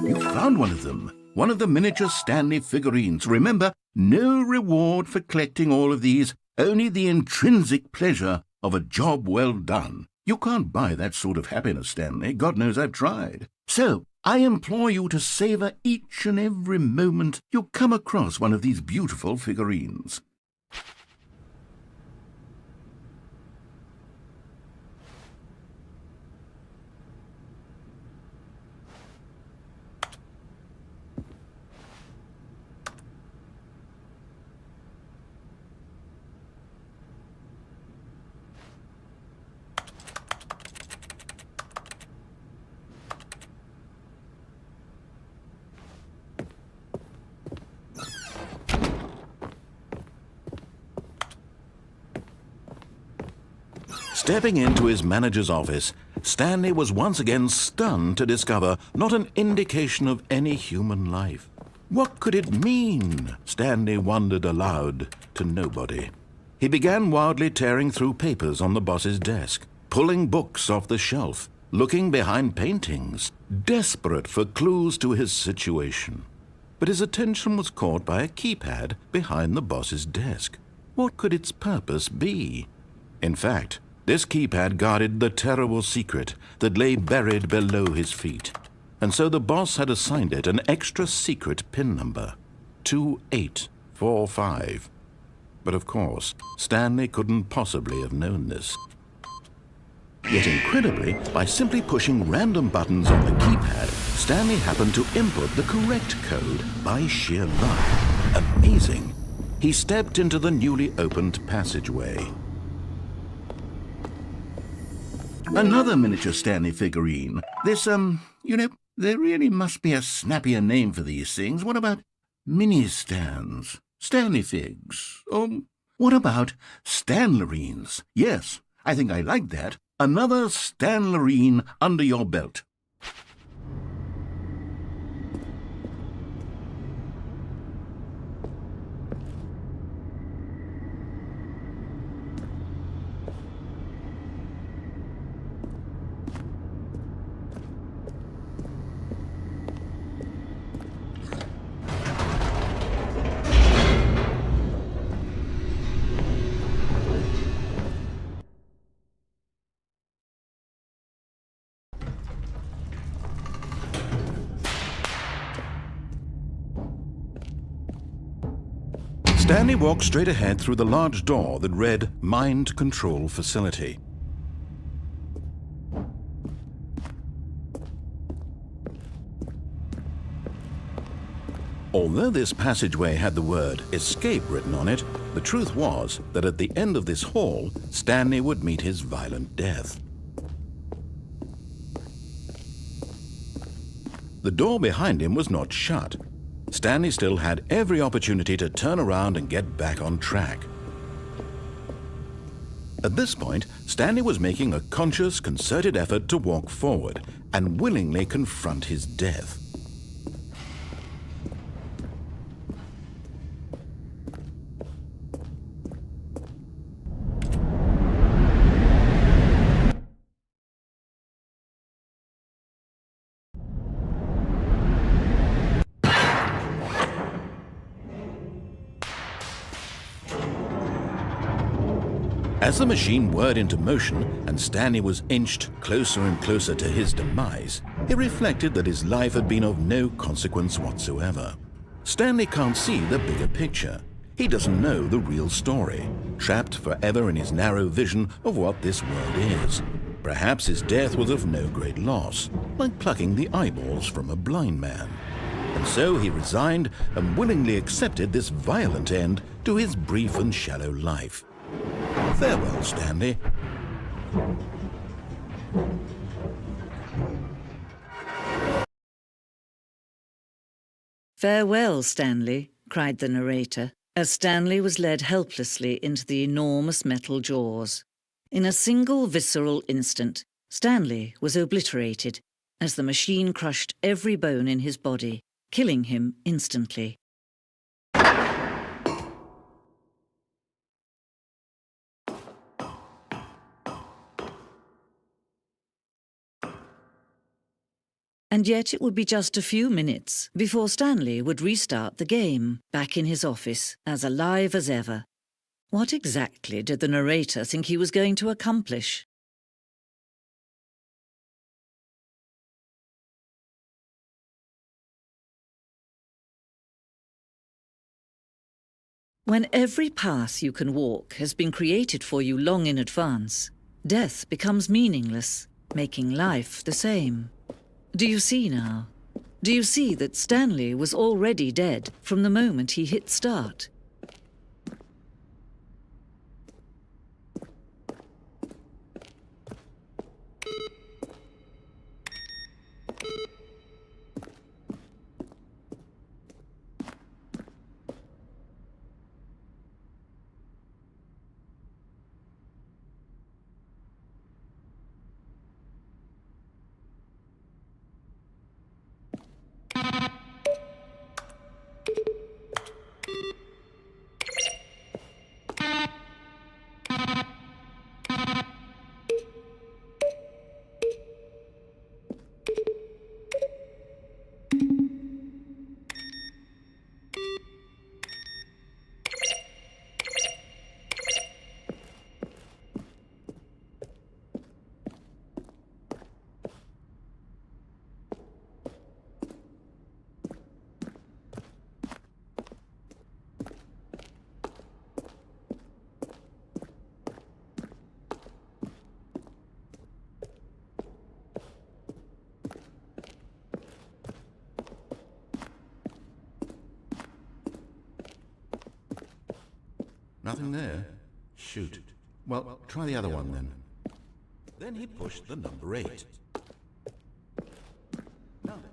Speaker 2: You found one of them. One of the miniature Stanley figurines. Remember, no reward for collecting all of these, only the intrinsic pleasure of a job well done. You can't buy that sort of happiness, Stanley. God knows I've tried. So, I implore you to savor each and every moment you come across one of these beautiful figurines.
Speaker 5: Stepping into his manager's office, Stanley was once again stunned to discover not an indication of any human life. What could it mean? Stanley wondered aloud to nobody. He began wildly tearing through papers on the boss's desk, pulling books off the shelf, looking behind paintings, desperate for clues to his situation. But his attention was caught by a keypad behind the boss's desk. What could its purpose be? In fact, this keypad guarded the terrible secret that lay buried below his feet. And so the boss had assigned it an extra secret PIN number, 2845. But of course, Stanley couldn't possibly have known this. Yet incredibly, by simply pushing random buttons on the keypad, Stanley happened to input the correct code by sheer luck. Amazing. He stepped into the newly opened passageway.
Speaker 2: Another miniature Stanley figurine. This, there really must be a snappier name for these things. What about mini-stands? Stanley figs? Or what about Stanlerines? Yes, I think I like that. Another Stanley under your belt.
Speaker 5: Stanley walked straight ahead through the large door that read Mind Control Facility. Although this passageway had the word escape written on it, the truth was that at the end of this hall, Stanley would meet his violent death. The door behind him was not shut. Stanley still had every opportunity to turn around and get back on track. At this point, Stanley was making a conscious, concerted effort to walk forward and willingly confront his death. As the machine whirred into motion and Stanley was inched closer and closer to his demise, he reflected that his life had been of no consequence whatsoever. Stanley can't see the bigger picture. He doesn't know the real story, trapped forever in his narrow vision of what this world is. Perhaps his death was of no great loss, like plucking the eyeballs from a blind man. And so he resigned and willingly accepted this violent end to his brief and shallow life. Farewell, Stanley.
Speaker 6: "Farewell, Stanley," cried the narrator, as Stanley was led helplessly into the enormous metal jaws. In a single visceral instant, Stanley was obliterated as the machine crushed every bone in his body, killing him instantly. And yet it would be just a few minutes before Stanley would restart the game, back in his office, as alive as ever. What exactly did the narrator think he was going to accomplish? When every path you can walk has been created for you long in advance, death becomes meaningless, making life the same. Do you see now? Do you see that Stanley was already dead from the moment he hit start?
Speaker 5: Nothing there? Shoot. Well, try the other one then. Then he pushed the number 8. Now then.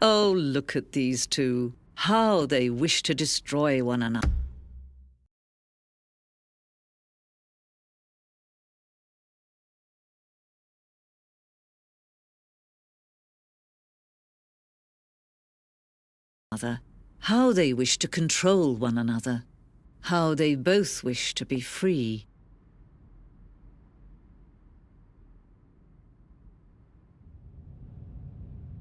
Speaker 6: Oh, look at these two. How they wish to destroy one another. How they wish to control one another. How they both wish to be free.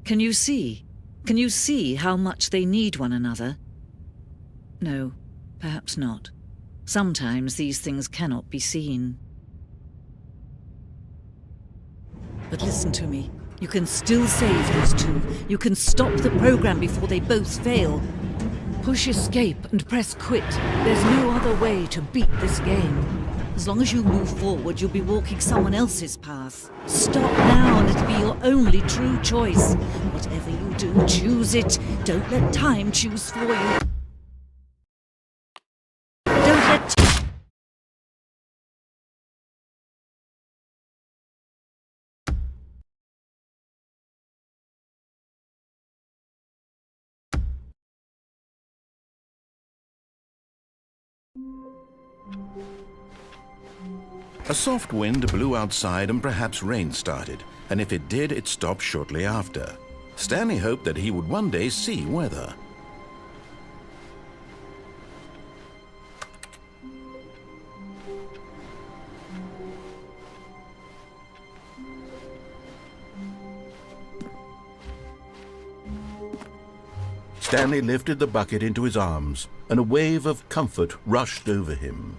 Speaker 6: Can you see? Can you see how much they need one another? No, perhaps not. Sometimes these things cannot be seen. But listen to me. You can still save those two. You can stop the program before they both fail. Push escape and press quit. There's no other way to beat this game. As long as you move forward, you'll be walking someone else's path. Stop now and it'll be your only true choice. Whatever you do, choose it. Don't let time choose for you. Don't let...
Speaker 5: A soft wind blew outside and perhaps rain started, and if it did, it stopped shortly after. Stanley hoped that he would one day see weather. Stanley lifted the bucket into his arms, and a wave of comfort rushed over him.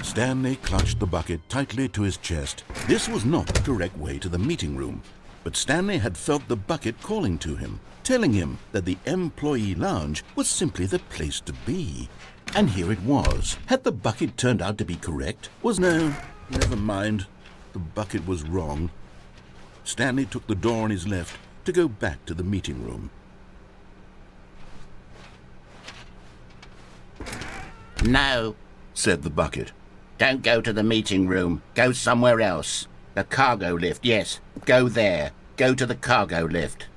Speaker 5: Stanley clutched the bucket tightly to his chest. This was not the correct way to the meeting room, but Stanley had felt the bucket calling to him, telling him that the employee lounge was simply the place to be. And here it was. Had the bucket turned out to be correct? No, never mind. The bucket was wrong. Stanley took the door on his left to go back to the meeting room.
Speaker 2: No, said the bucket. Don't go to the meeting room. Go somewhere else. The cargo lift, yes. Go there. Go to the cargo lift.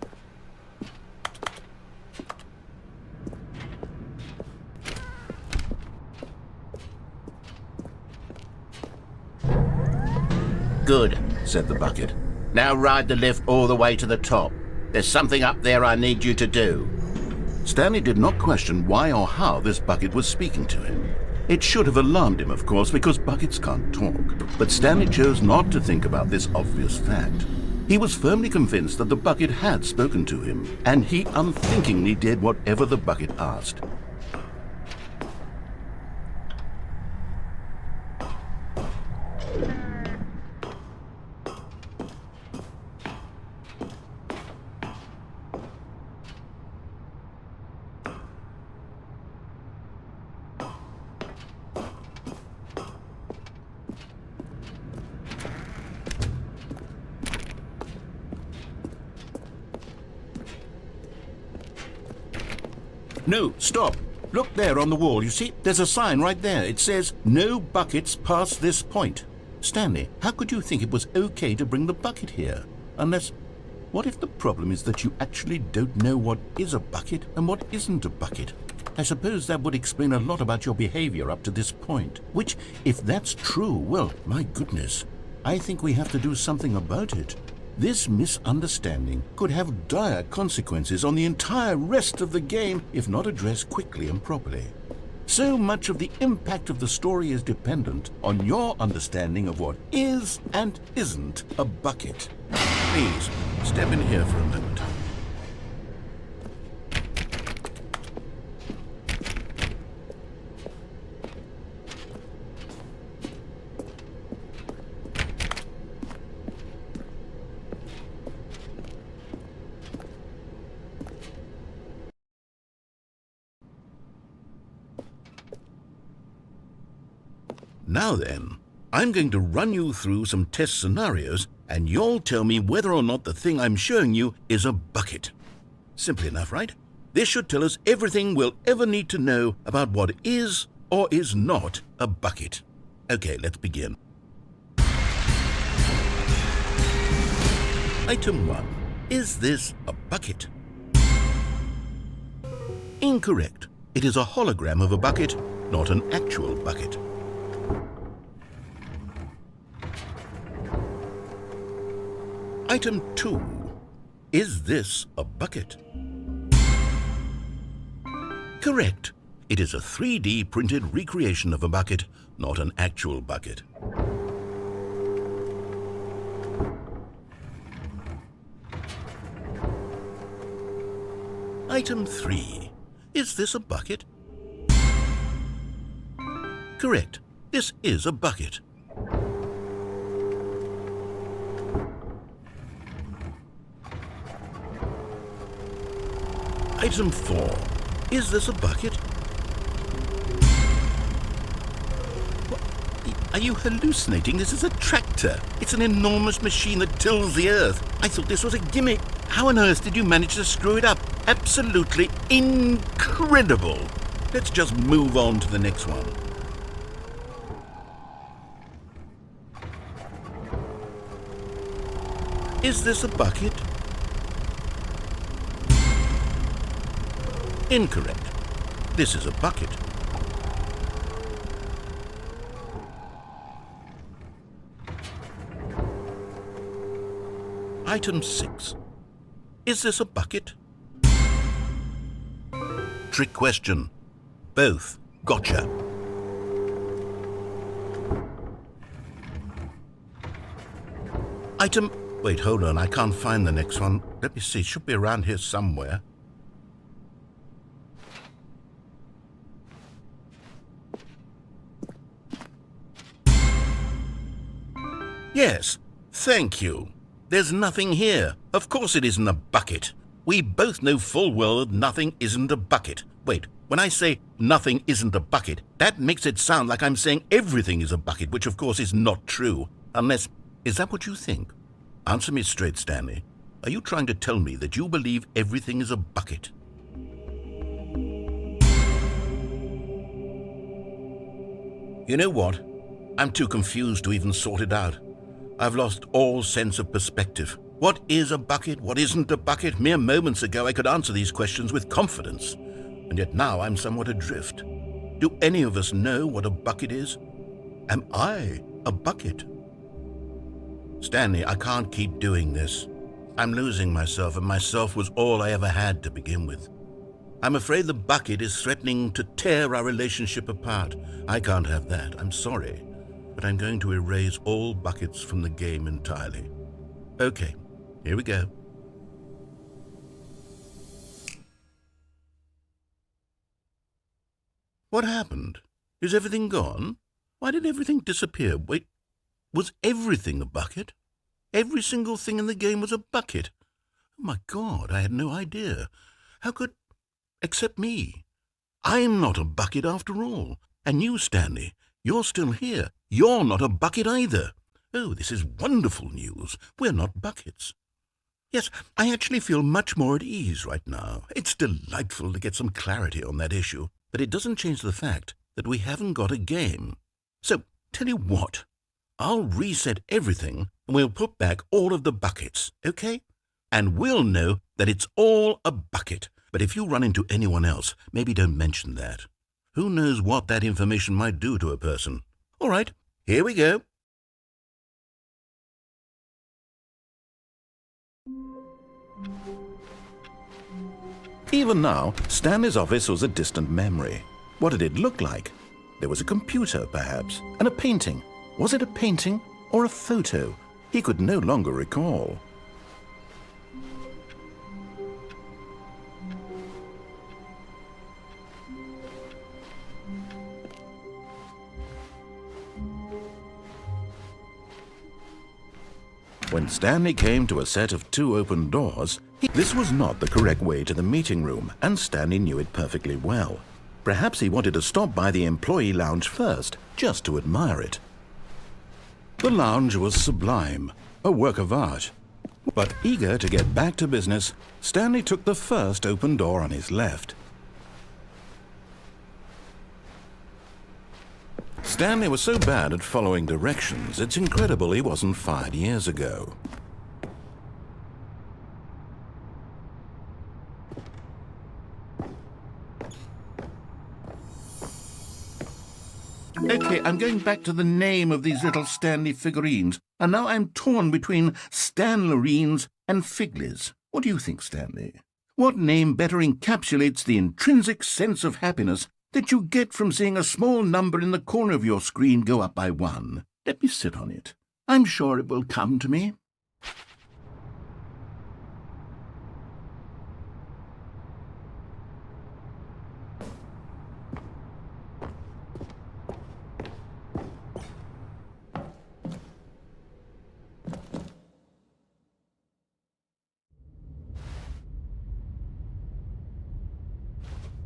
Speaker 2: Good, said the bucket. Now ride the lift all the way to the top. There's something up there I need you to do.
Speaker 5: Stanley did not question why or how this bucket was speaking to him. It should have alarmed him, of course, because buckets can't talk. But Stanley chose not to think about this obvious fact. He was firmly convinced that the bucket had spoken to him, and he unthinkingly did whatever the bucket asked. No, stop. Look there on the wall. You see, there's a sign right there. It says, "No buckets past this point." Stanley, how could you think it was okay to bring the bucket here? Unless, what if the problem is that you actually don't know what is a bucket and what isn't a bucket? I suppose that would explain a lot about your behavior up to this point. Which, if that's true, well, my goodness, I think we have to do something about it. This misunderstanding could have dire consequences on the entire rest of the game if not addressed quickly and properly. So much of the impact of the story is dependent on your understanding of what is and isn't a bucket. Please, step in here for a moment. Now then, I'm going to run you through some test scenarios
Speaker 2: and you'll tell me whether or not the thing I'm showing you is a bucket. Simple enough, right? This should tell us everything we'll ever need to know about what is or is not a bucket. Okay, let's begin. Item 1. Is this a bucket? Incorrect. It is a hologram of a bucket, not an actual bucket. Item 2. Is this a bucket? Correct. It is a 3D printed recreation of a bucket, not an actual bucket. Item 3. Is this a bucket? Correct. This is a bucket. Item 4. Is this a bucket? What? Are you hallucinating? This is a tractor. It's an enormous machine that tills the earth. I thought this was a gimmick. How on earth did you manage to screw it up? Absolutely incredible. Let's just move on to the next one. Is this a bucket? Incorrect. This is a bucket. Item 6. Is this a bucket? Trick question. Both. Gotcha. Item... Wait, hold on. I can't find the next one. Let me see. It should be around here somewhere. Yes. Thank you. There's nothing here. Of course it isn't a bucket. We both know full well that nothing isn't a bucket. Wait, when I say nothing isn't a bucket, that makes it sound like I'm saying everything is a bucket, which of course is not true. Unless, is that what you think? Answer me straight, Stanley. Are you trying to tell me that you believe everything is a bucket? You know what? I'm too confused to even sort it out. I've lost all sense of perspective. What is a bucket? What isn't a bucket? Mere moments ago I could answer these questions with confidence, and yet now I'm somewhat adrift. Do any of us know what a bucket is? Am I a bucket? Stanley, I can't keep doing this. I'm losing myself, and myself was all I ever had to begin with. I'm afraid the bucket is threatening to tear our relationship apart. I can't have that. I'm sorry. But I'm going to erase all buckets from the game entirely. Okay, here we go. What happened? Is everything gone? Why did everything disappear? Wait, was everything a bucket? Every single thing in the game was a bucket. Oh my God, I had no idea. How could... Except me. I'm not a bucket after all. And you, Stanley, you're still here. You're not a bucket either. Oh, this is wonderful news. We're not buckets. Yes, I actually feel much more at ease right now. It's delightful to get some clarity on that issue, but it doesn't change the fact that we haven't got a game. So, tell you what, I'll reset everything and we'll put back all of the buckets, okay? And we'll know that it's all a bucket. But if you run into anyone else, maybe don't mention that. Who knows what that information might do to a person? All right, here we go.
Speaker 5: Even now, Stanley's office was a distant memory. What did it look like? There was a computer, perhaps, and a painting. Was it a painting or a photo? He could no longer recall. When Stanley came to a set of 2 open doors, this was not the correct way to the meeting room, and Stanley knew it perfectly well. Perhaps he wanted to stop by the employee lounge first, just to admire it. The lounge was sublime. a work of art. But eager to get back to business, Stanley took the first open door on his left. Stanley was so bad at following directions, it's incredible he wasn't fired years ago.
Speaker 2: Okay, I'm going back to the name of these little Stanley figurines, and now I'm torn between Stanlerines and Figlies. What do you think, Stanley? What name better encapsulates the intrinsic sense of happiness that you get from seeing a small number in the corner of your screen go up by 1? Let me sit on it. I'm sure it will come to me.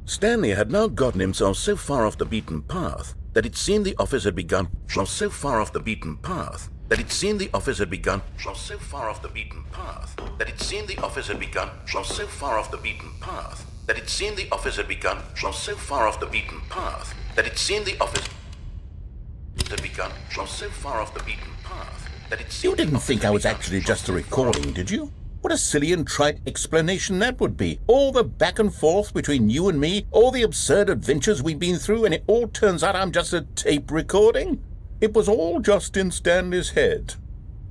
Speaker 5: Stanley had now gotten himself so far off the beaten path that it seemed the office had begun so far off the beaten path that it seemed the office had begun so far off the beaten path that it seemed the office had begun so far off the beaten path that it seemed the office had begun so far off the beaten path that it seemed the office had begun so far off the beaten path that it seemed.
Speaker 2: You didn't think I was actually just a recording, did you? What a silly and trite explanation that would be. All the back and forth between you and me, all the absurd adventures we've been through, and it all turns out I'm just a tape recording? It was all just in Stanley's head.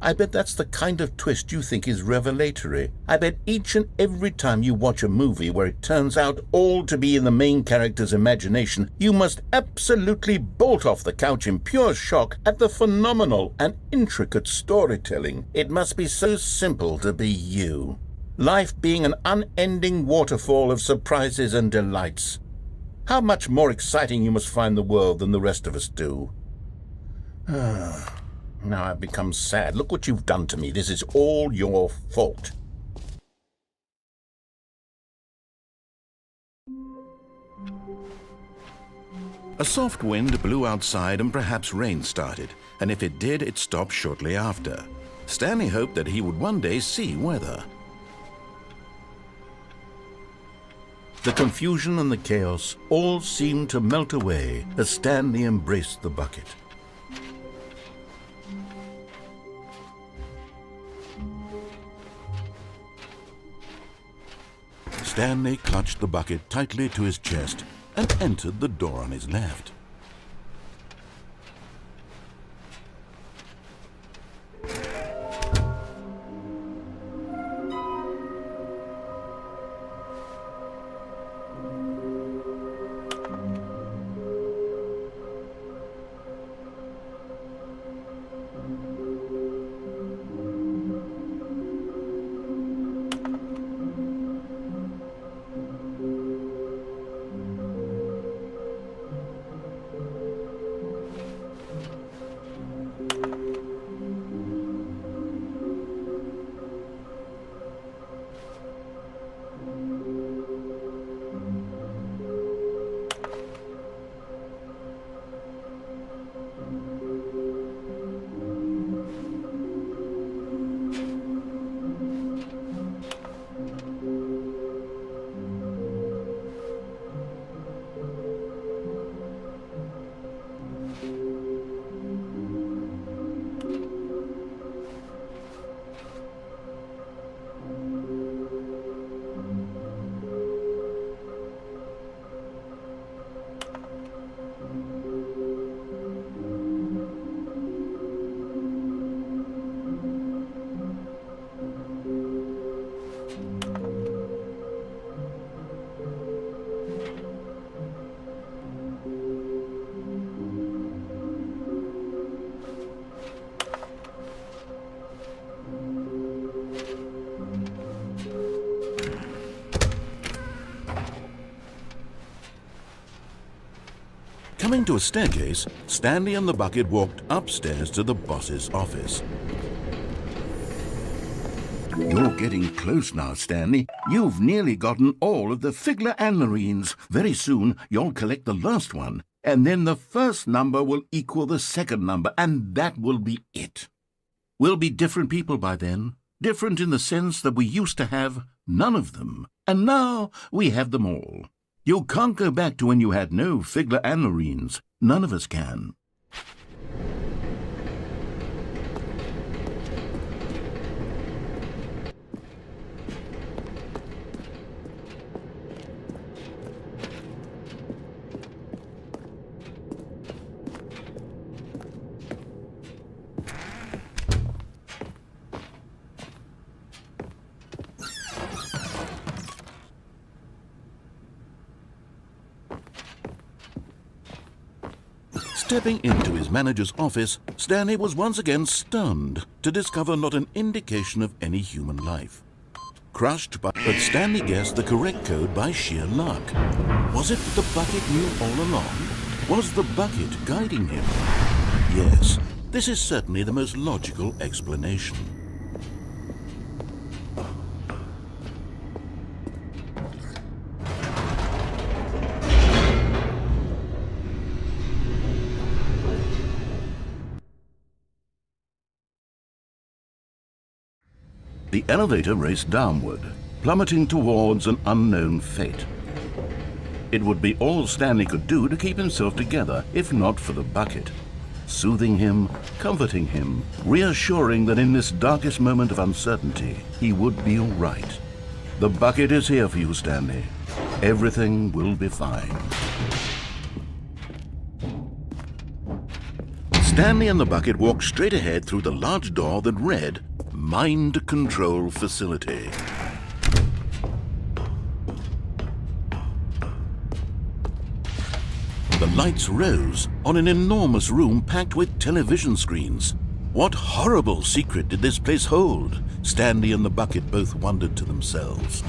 Speaker 2: I bet that's the kind of twist you think is revelatory. I bet each and every time you watch a movie where it turns out all to be in the main character's imagination, you must absolutely bolt off the couch in pure shock at the phenomenal and intricate storytelling. It must be so simple to be you. Life being an unending waterfall of surprises and delights. How much more exciting you must find the world than the rest of us do. Now I've become sad. Look what you've done to me. This is all your fault.
Speaker 5: A soft wind blew outside and perhaps rain started, and if it did, it stopped shortly after. Stanley hoped that he would one day see weather.
Speaker 2: The confusion and the chaos all seemed to melt away as Stanley embraced the bucket.
Speaker 5: Stanley clutched the bucket tightly to his chest and entered the door on his left. Coming to a staircase, Stanley and the bucket walked upstairs to the boss's office.
Speaker 2: You're getting close now, Stanley. You've nearly gotten all of the Figler and Marines. Very soon, you'll collect the last one, and then the first number will equal the second number, and that will be it. We'll be different people by then. Different in the sense that we used to have none of them, and now we have them all. You can't go back to when you had no Figler and Marines. None of us can. Stepping into his manager's office, Stanley was once again stunned to discover not an indication of any human life. Crushed by... But Stanley guessed the correct code by sheer luck. Was it the bucket knew all along? Was the bucket guiding him? Yes, this is certainly the most logical explanation. The elevator raced downward, plummeting towards an unknown fate. It would be all Stanley could do to keep himself together, if not for the bucket. Soothing him, comforting him, reassuring that in this darkest moment of uncertainty, he would be all right. The bucket is here for you, Stanley. Everything will be fine. Stanley and the bucket walked straight ahead through the large door that read, Mind Control Facility. The lights rose on an enormous room packed with television screens. What horrible secret did this place hold? Stanley and the bucket both wondered to themselves.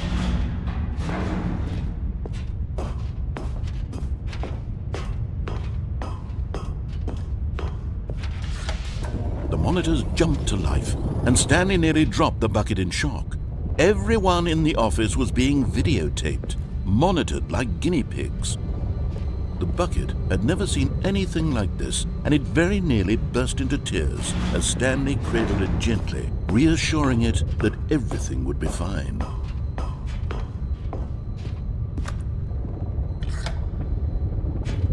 Speaker 2: The monitors jumped to life, and Stanley nearly dropped the bucket in shock. Everyone in the office was being videotaped, monitored like guinea pigs. The bucket had never seen anything like this, and it very nearly burst into tears as Stanley cradled it gently, reassuring it that everything would be fine.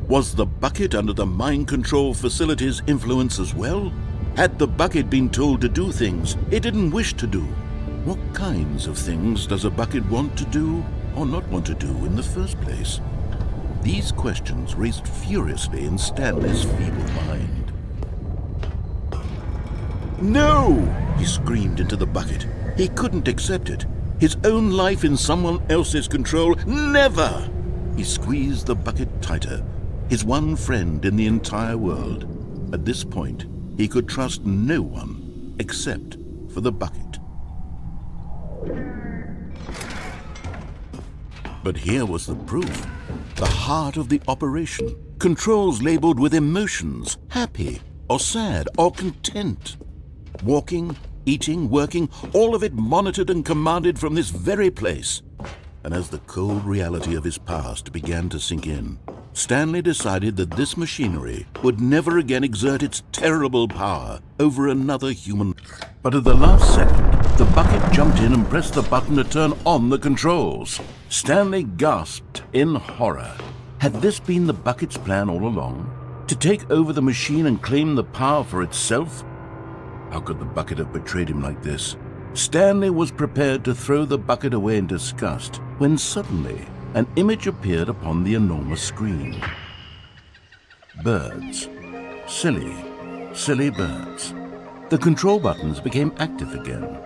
Speaker 2: Was the bucket under the mind control facility's influence as well? Had the bucket been told to do things it didn't wish to do? What kinds of things does a bucket want to do or not want to do in the first place? These questions raced furiously in Stanley's feeble mind. No! He screamed into the bucket. He couldn't accept it. His own life in someone else's control, never! He squeezed the bucket tighter, his one friend in the entire world. At this point, he could trust no one except for the bucket. But here was the proof. The heart of the operation. Controls labeled with emotions, happy or sad or content. Walking, eating, working, all of it monitored and commanded from this very place. And as the cold reality of his past began to sink in, Stanley decided that this machinery would never again exert its terrible power over another human. But at the last second, the bucket jumped in and pressed the button to turn on the controls. Stanley gasped in horror. Had this been the bucket's plan all along? To take over the machine and claim the power for itself? How could the bucket have betrayed him like this? Stanley was prepared to throw the bucket away in disgust when suddenly an image appeared upon the enormous screen. Birds. Silly, silly birds. The control buttons became active again.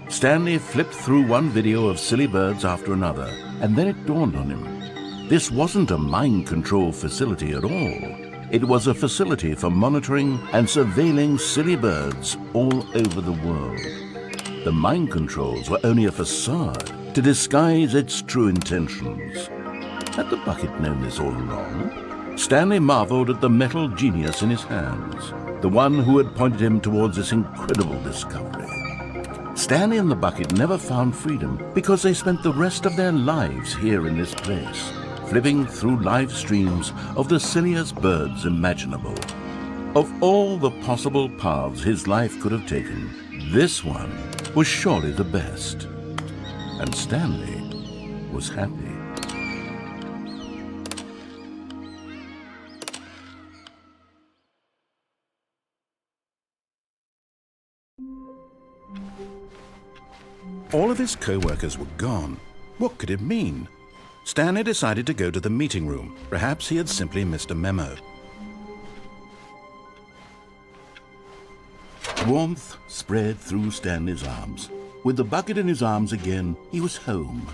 Speaker 2: Stanley flipped through one video of silly birds after another, and then it dawned on him. This wasn't a mind control facility at all. It was a facility for monitoring and surveilling silly birds all over the world. The mind controls were only a facade to disguise its true intentions. Had the bucket known this all along? Stanley marveled at the metal genius in his hands, the one who had pointed him towards this incredible discovery. Stanley and the bucket never found freedom because they spent the rest of their lives here in this place, flipping through live streams of the silliest birds imaginable. Of all the possible paths his life could have taken, this one was surely the best. And Stanley was happy. All of his co-workers were gone. What could it mean? Stanley decided to go to the meeting room. Perhaps he had simply missed a memo. Warmth spread through Stanley's arms. With the bucket in his arms again, he was home.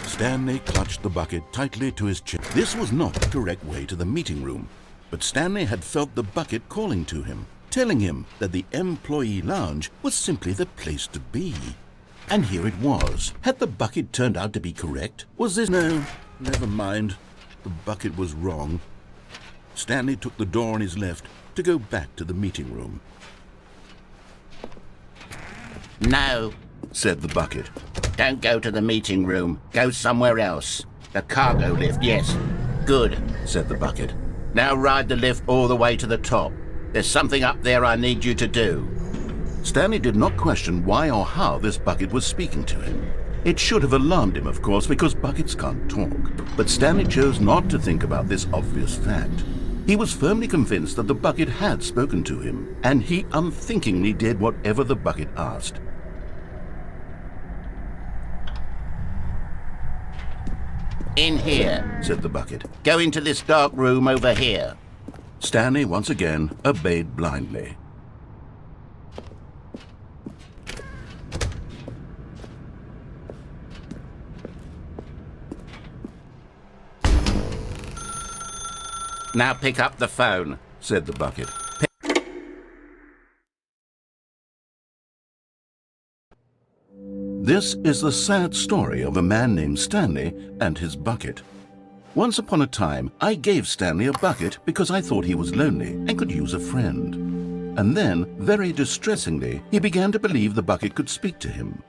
Speaker 2: Stanley clutched the bucket tightly to his chest. This was not the correct way to the meeting room, but Stanley had felt the bucket calling to him, telling him that the employee lounge was simply the place to be. And here it was. Had the bucket turned out to be correct? Was this... No, never mind. The bucket was wrong. Stanley took the door on his left to go back to the meeting room.
Speaker 7: No,
Speaker 2: Said the bucket.
Speaker 7: don't go to the meeting room. Go somewhere else. The cargo lift, yes. Good,
Speaker 2: Said the bucket.
Speaker 7: now ride the lift all the way to the top. There's something up there I need you to do.
Speaker 2: Stanley did not question why or how this bucket was speaking to him. It should have alarmed him, of course, because buckets can't talk. But Stanley chose not to think about this obvious fact. He was firmly convinced that the bucket had spoken to him, and he unthinkingly did whatever the bucket asked.
Speaker 7: In here.
Speaker 2: Said the bucket.
Speaker 7: Go into this dark room over here.
Speaker 2: Stanley once again obeyed blindly.
Speaker 7: Now pick up the phone.
Speaker 2: Said the bucket. This is the sad story of a man named Stanley and his bucket. Once upon a time, I gave Stanley a bucket because I thought he was lonely and could use a friend. And then, very distressingly, he began to believe the bucket could speak to him.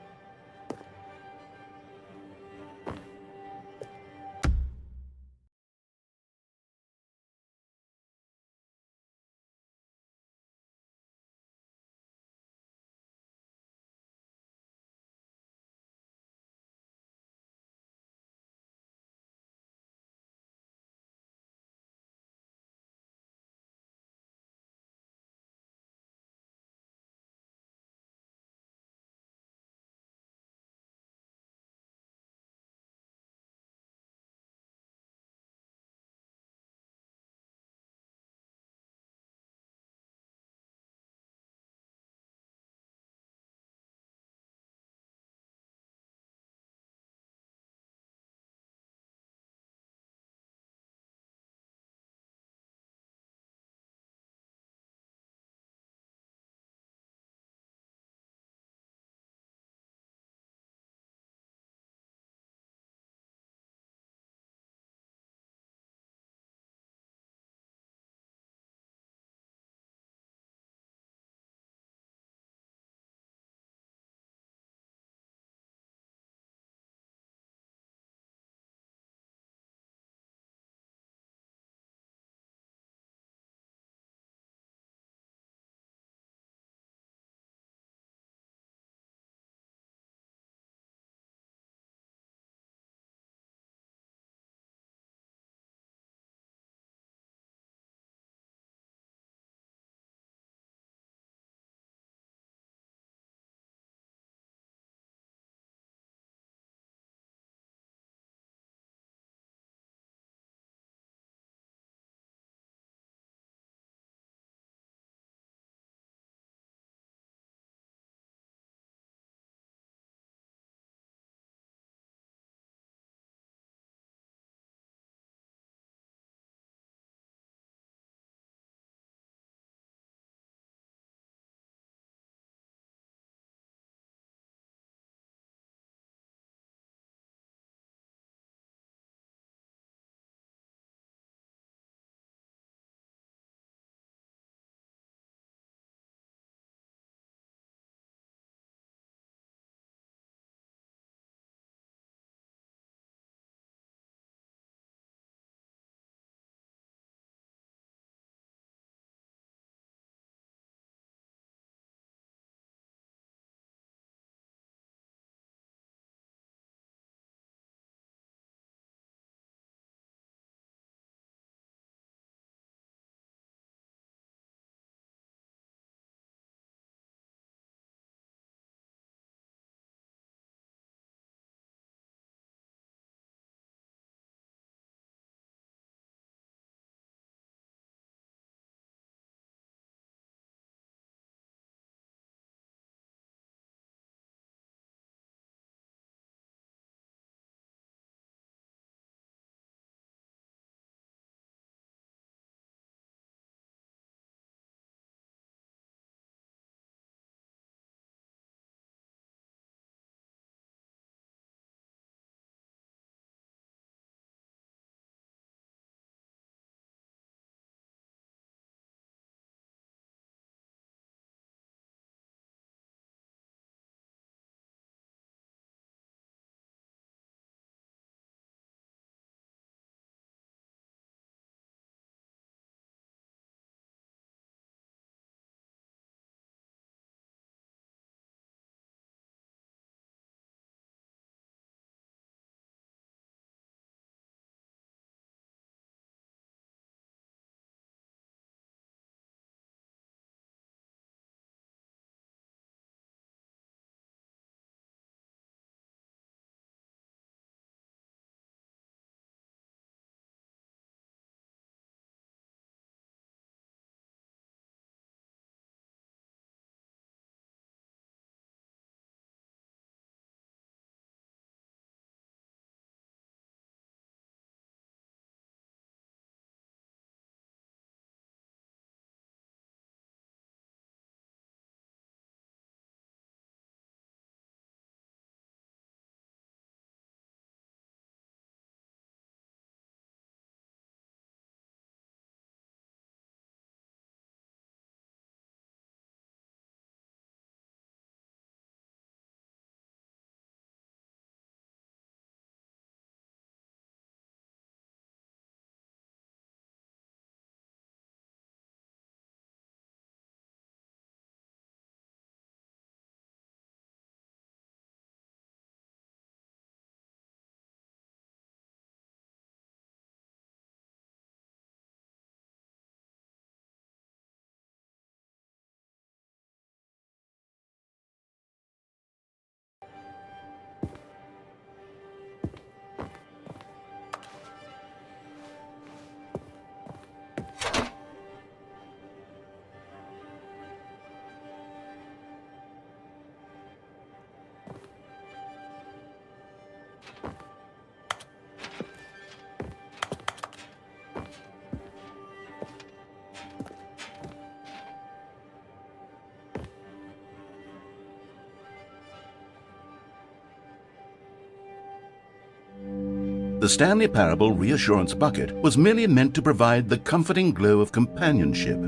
Speaker 2: The Stanley Parable Reassurance Bucket was merely meant to provide the comforting glow of companionship.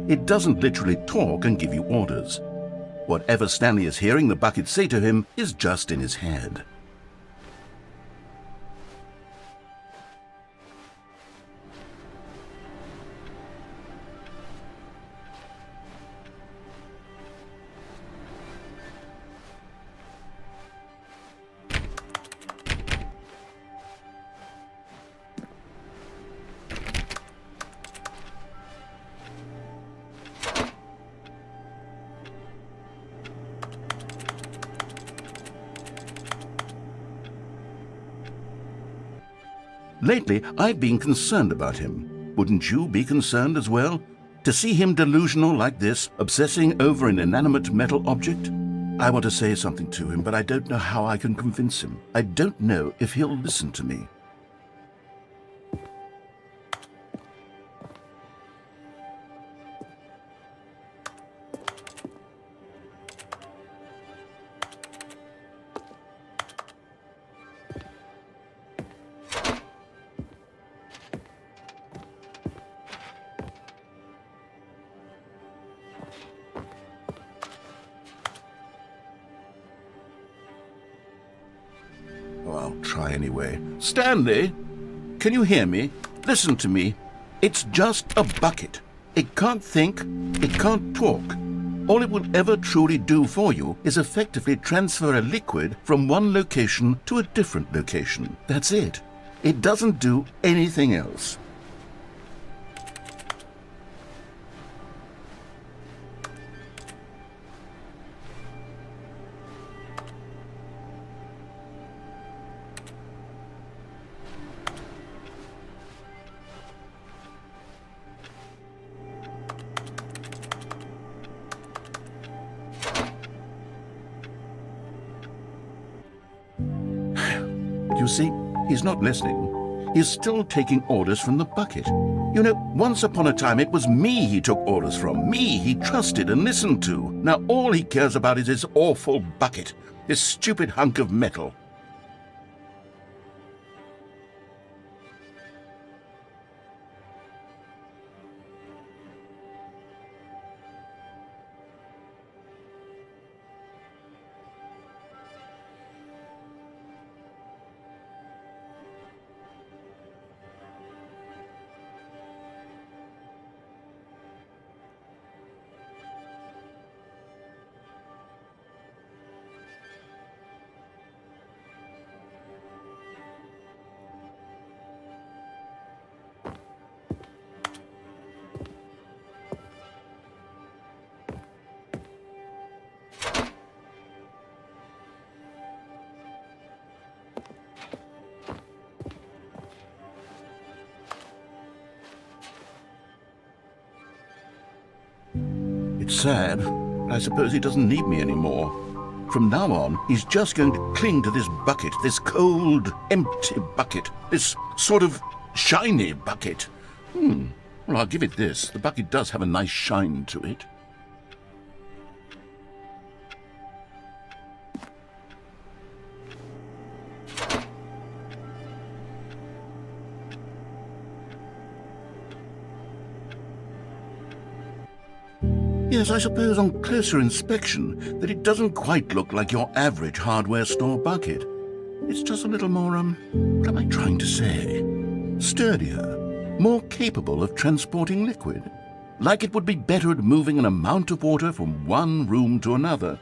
Speaker 2: It doesn't literally talk and give you orders. Whatever Stanley is hearing the bucket say to him is just in his head. Lately, I've been concerned about him. Wouldn't you be concerned as well? To see him delusional like this, obsessing over an inanimate metal object? I want to say something to him, but I don't know how I can convince him. I don't know if he'll listen to me. Oh, I'll try anyway. Stanley, can you hear me? Listen to me. It's just a bucket. It can't think, it can't talk. All it will ever truly do for you is effectively transfer a liquid from one location to a different location. That's it. It doesn't do anything else. You see, he's not listening. He's still taking orders from the bucket. You know, once upon a time it was me he took orders from, me he trusted and listened to. Now all he cares about is his awful bucket, this stupid hunk of metal. It's sad. I suppose he doesn't need me anymore. From now on, he's just going to cling to this bucket, this cold, empty bucket, this sort of shiny bucket. Well, I'll give it this. The bucket does have a nice shine to it. Yes, I suppose on closer inspection that it doesn't quite look like your average hardware store bucket. It's just a little more, what am I trying to say? Sturdier, more capable of transporting liquid. Like it would be better at moving an amount of water from one room to another.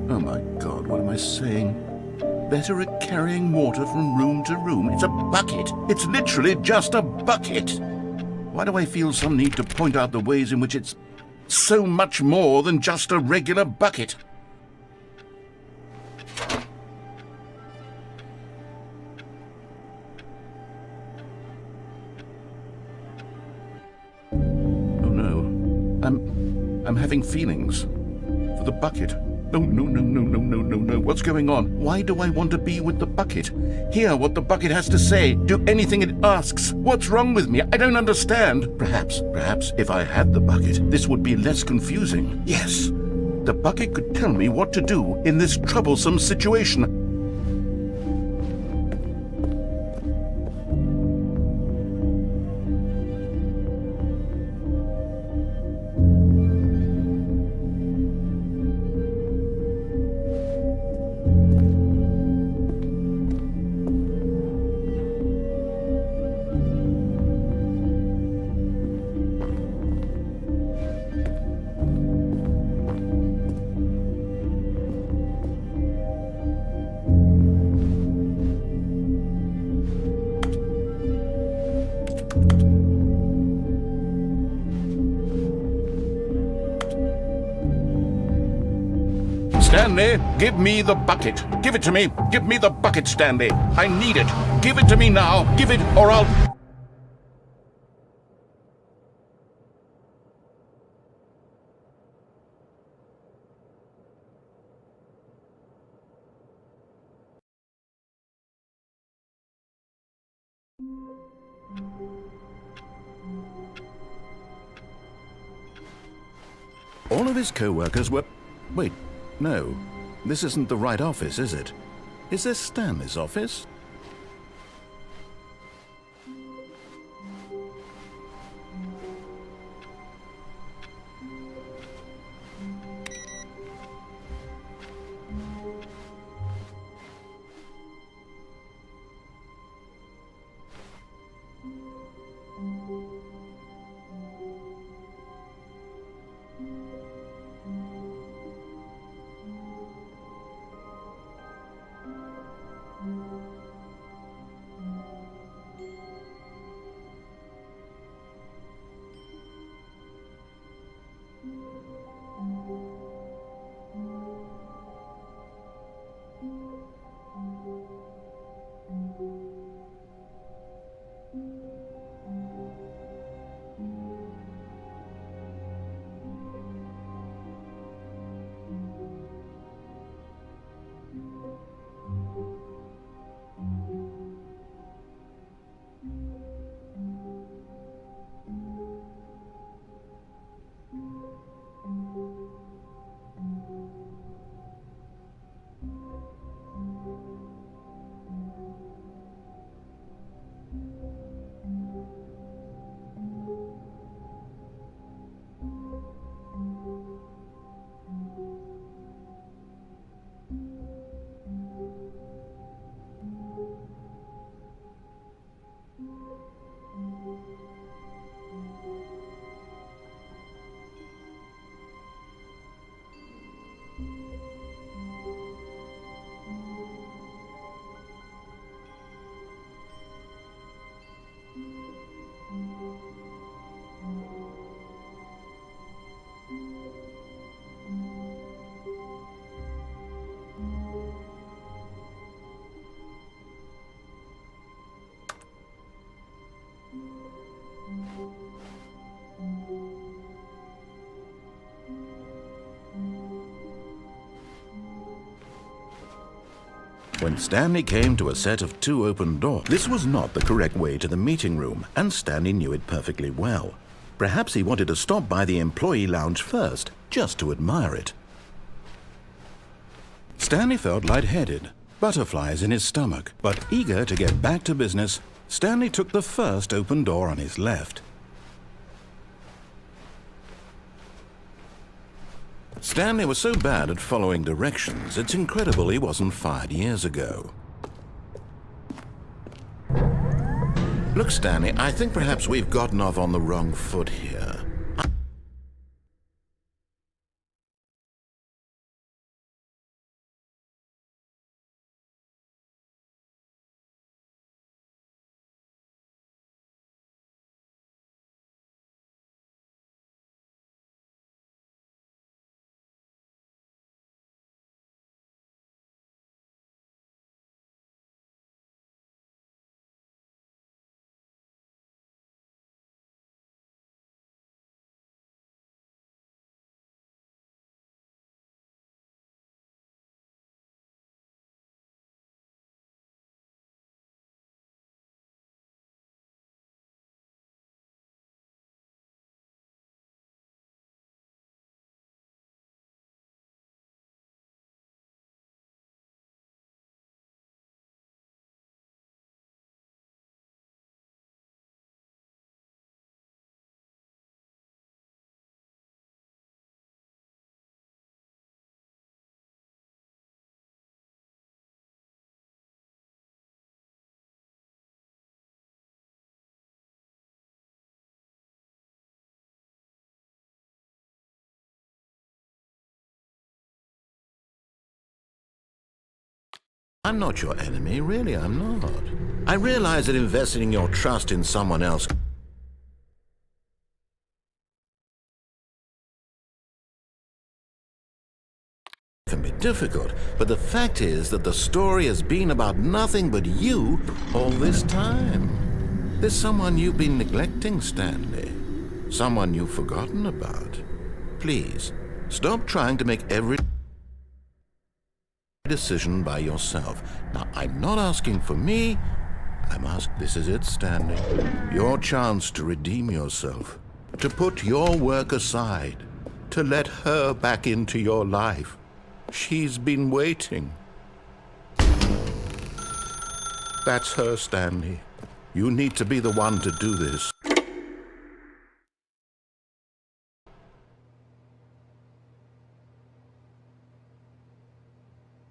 Speaker 2: Oh my God, what am I saying? Better at carrying water from room to room. It's a bucket. It's literally just a bucket. Why do I feel some need to point out the ways in which it's so much more than just a regular bucket? Oh no, I'm having feelings for the bucket. Oh, no, no, no, no, no, no, no. What's going on? Why do I want to be with the bucket? Hear what the bucket has to say. Do anything it asks. What's wrong with me? I don't understand. Perhaps if I had the bucket, this would be less confusing. Yes, the bucket could tell me what to do in this troublesome situation. Stanley, give me the bucket. Give it to me. Give me the bucket, Stanley. I need it. Give it to me now. Give it, or I'll...
Speaker 5: All of his co-workers were... Wait, no. This isn't the right office, is it? Is this Stanley's office? When Stanley came to a set of 2 open doors, this was not the correct way to the meeting room, and Stanley knew it perfectly well. Perhaps he wanted to stop by the employee lounge first, just to admire it. Stanley felt lightheaded, butterflies in his stomach, but eager to get back to business, Stanley took the first open door on his left. Stanley was so bad at following directions, it's incredible he wasn't fired years ago. Look, Stanley, I think perhaps we've gotten off on the wrong foot here. I'm not your enemy, really, I'm not. I realize that investing your trust in someone else can be difficult, but the fact is that the story has been about nothing but you all this time. There's someone you've been neglecting, Stanley. Someone you've forgotten about. Please, stop trying to make every decision by yourself. Now, I'm not asking for me. I'm asking, this is it, Stanley. Your chance to redeem yourself. To put your work aside. To let her back into your life. She's been waiting. That's her, Stanley. You need to be the one to do this.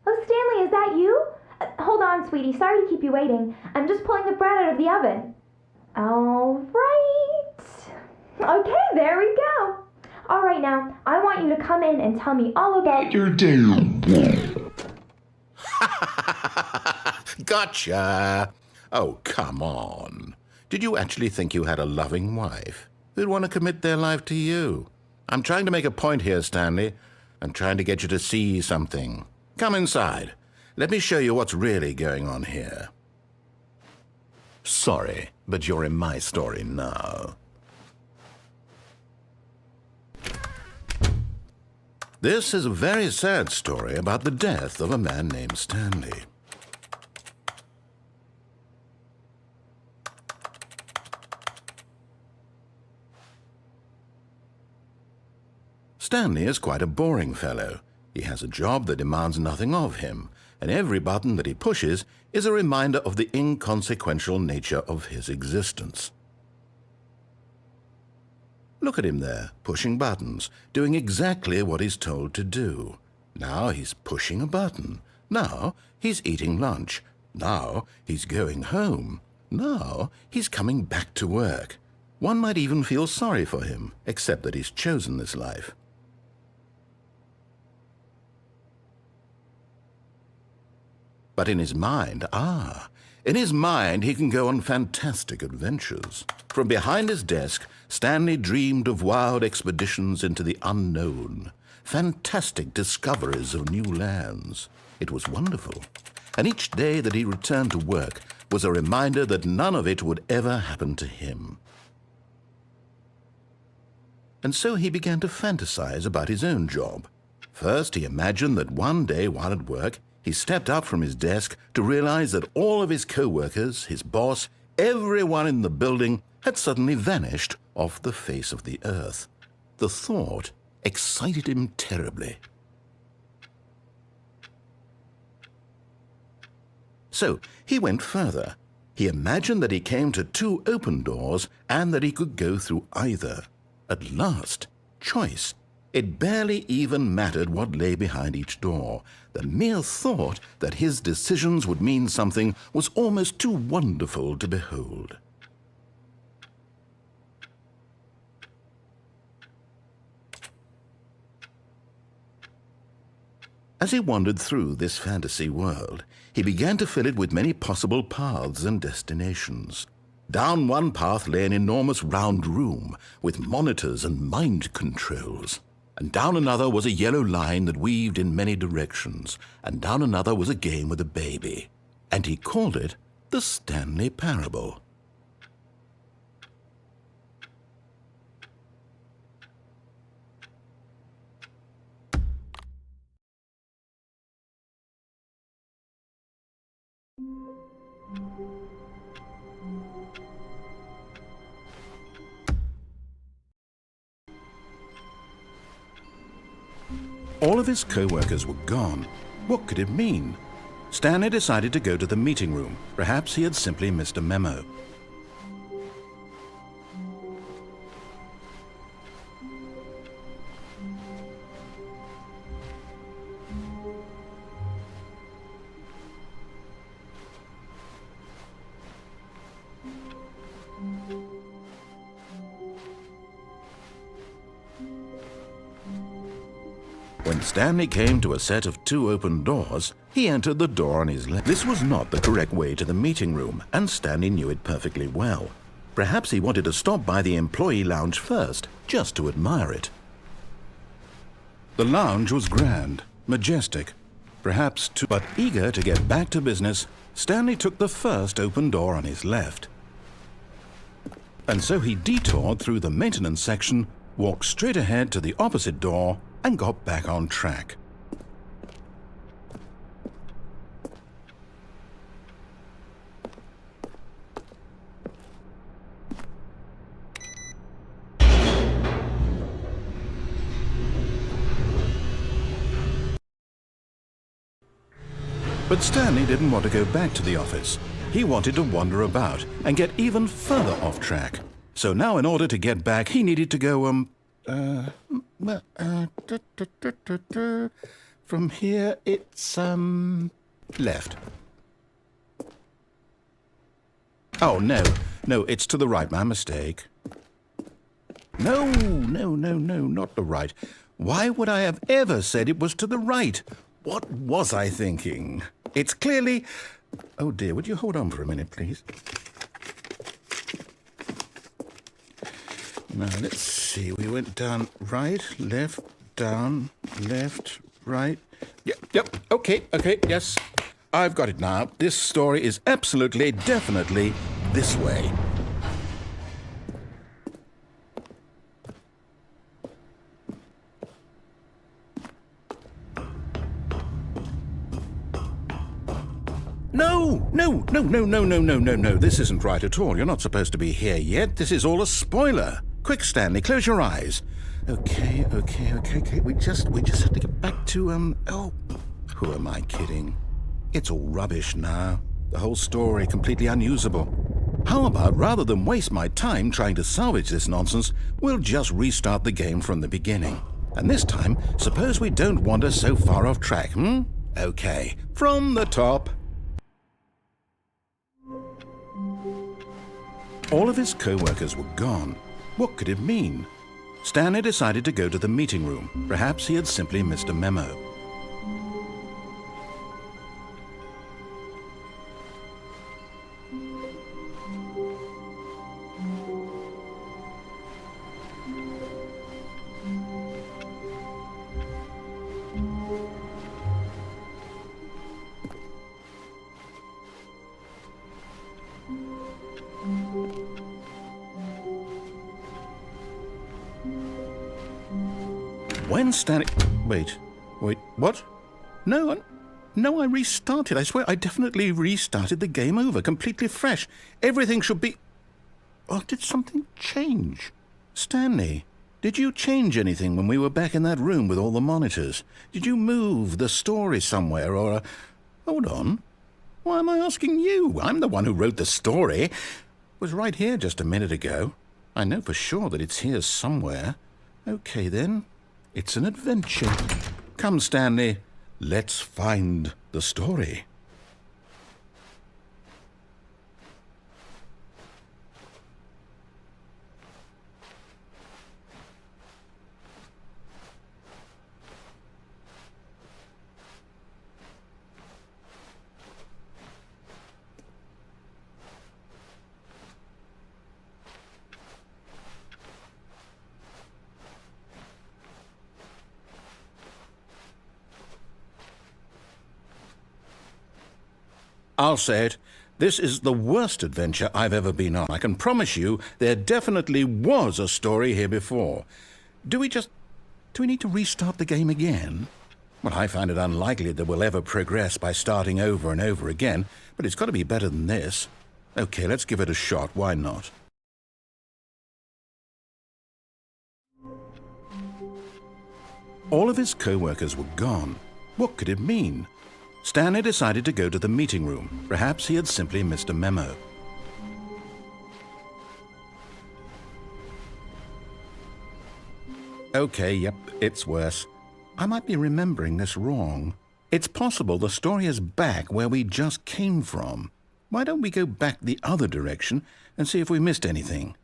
Speaker 8: Oh, Stanley, is that you? Hold on, sweetie. Sorry to keep you waiting. I'm just pulling the bread out of the oven. All right. Okay, there we go. All right, now, I want you to come in and tell me all about your day.
Speaker 5: Gotcha! Oh, come on. Did you actually think you had a loving wife who'd want to commit their life to you? I'm trying to make a point here, Stanley. I'm trying to get you to see something. Come inside. Let me show you what's really going on here. Sorry, but you're in my story now. This is a very sad story about the death of a man named Stanley. Stanley is quite a boring fellow. He has a job that demands nothing of him, and every button that he pushes is a reminder of the inconsequential nature of his existence. Look at him there, pushing buttons, doing exactly what he's told to do. Now he's pushing a button. Now he's eating lunch. Now he's going home. Now he's coming back to work. One might even feel sorry for him, except that he's chosen this life. But in his mind, in his mind he can go on fantastic adventures. From behind his desk, Stanley dreamed of wild expeditions into the unknown, fantastic discoveries of new lands. It was wonderful, and each day that he returned to work was a reminder that none of it would ever happen to him. And so he began to fantasize about his own job. First, he imagined that one day while at work, he stepped up from his desk to realize that all of his co-workers, his boss, everyone in the building had suddenly vanished off the face of the earth. The thought excited him terribly. So he went further. He imagined that he came to two open doors and that he could go through either. At last, choice. It barely even mattered what lay behind each door. The mere thought that his decisions would mean something was almost too wonderful to behold. As he wandered through this fantasy world, he began to fill it with many possible paths and destinations. Down one path lay an enormous round room with monitors and mind controls. And down another was a yellow line that weaved in many directions, and down another was a game with a baby. And he called it the Stanley Parable. All of his co-workers were gone. What could it mean? Stanley decided to go to the meeting room. Perhaps he had simply missed a memo. When Stanley came to a set of 2 open doors, he entered the door on his left. This was not the correct way to the meeting room, and Stanley knew it perfectly well. Perhaps he wanted to stop by the employee lounge first, just to admire it. The lounge was grand, majestic, perhaps too, but eager to get back to business, Stanley took the first open door on his left. And so he detoured through the maintenance section, walked straight ahead to the opposite door, and got back on track. But Stanley didn't want to go back to the office. He wanted to wander about and get even further off track. So now in order to get back, he needed to go, from here it's, left. Oh, no, it's to the right, my mistake. No, not the right. Why would I have ever said it was to the right? What was I thinking? It's clearly... Oh dear, would you hold on for a minute, please? Now, let's see. We went down right, left, down, left, right. Yep, okay, yes. I've got it now. This story is absolutely, definitely this way. No. This isn't right at all. You're not supposed to be here yet. This is all a spoiler. Quick, Stanley, close your eyes. Okay. We just have to get back to, oh, who am I kidding? It's all rubbish now. The whole story completely unusable. How about, rather than waste my time trying to salvage this nonsense, we'll just restart the game from the beginning. And this time, suppose we don't wander so far off track, Okay, from the top. All of his co-workers were gone. What could it mean? Stanley decided to go to the meeting room. Perhaps he had simply missed a memo. When Stanley... Wait, what? No, I restarted. I swear I definitely restarted the game over, completely fresh. Everything should be... Oh, did something change? Stanley, did you change anything when we were back in that room with all the monitors? Did you move the story somewhere, or... Hold on. Why am I asking you? I'm the one who wrote the story. It was right here just a minute ago. I know for sure that it's here somewhere. Okay, then. It's an adventure. Come, Stanley. Let's find the story. I'll say it. This is the worst adventure I've ever been on. I can promise you there definitely was a story here before. Do we need to restart the game again? Well, I find it unlikely that we'll ever progress by starting over and over again, but it's got to be better than this. Okay, let's give it a shot. Why not? All of his co-workers were gone. What could it mean? Stanley decided to go to the meeting room. Perhaps he had simply missed a memo. Okay, yep, it's worse. I might be remembering this wrong. It's possible the story is back where we just came from. Why don't we go back the other direction and see if we missed anything?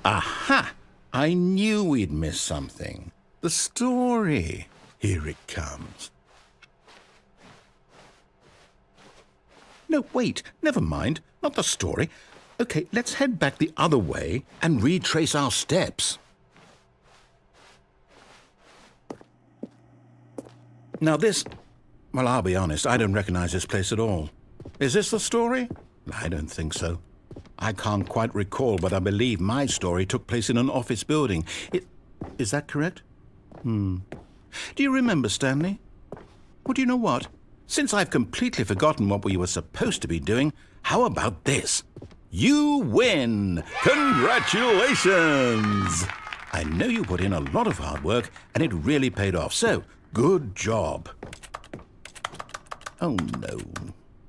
Speaker 5: Aha! I knew we'd miss something. The story. Here it comes. No, wait, never mind. Not the story. Okay, let's head back the other way and retrace our steps. Now this... Well, I'll be honest, I don't recognize this place at all. Is this the story? I don't think so. I can't quite recall, but I believe my story took place in an office building. Is that correct? Do you remember, Stanley? Well, do you know what? Since I've completely forgotten what we were supposed to be doing, how about this? You win! Congratulations! I know you put in a lot of hard work, and it really paid off, so good job. Oh,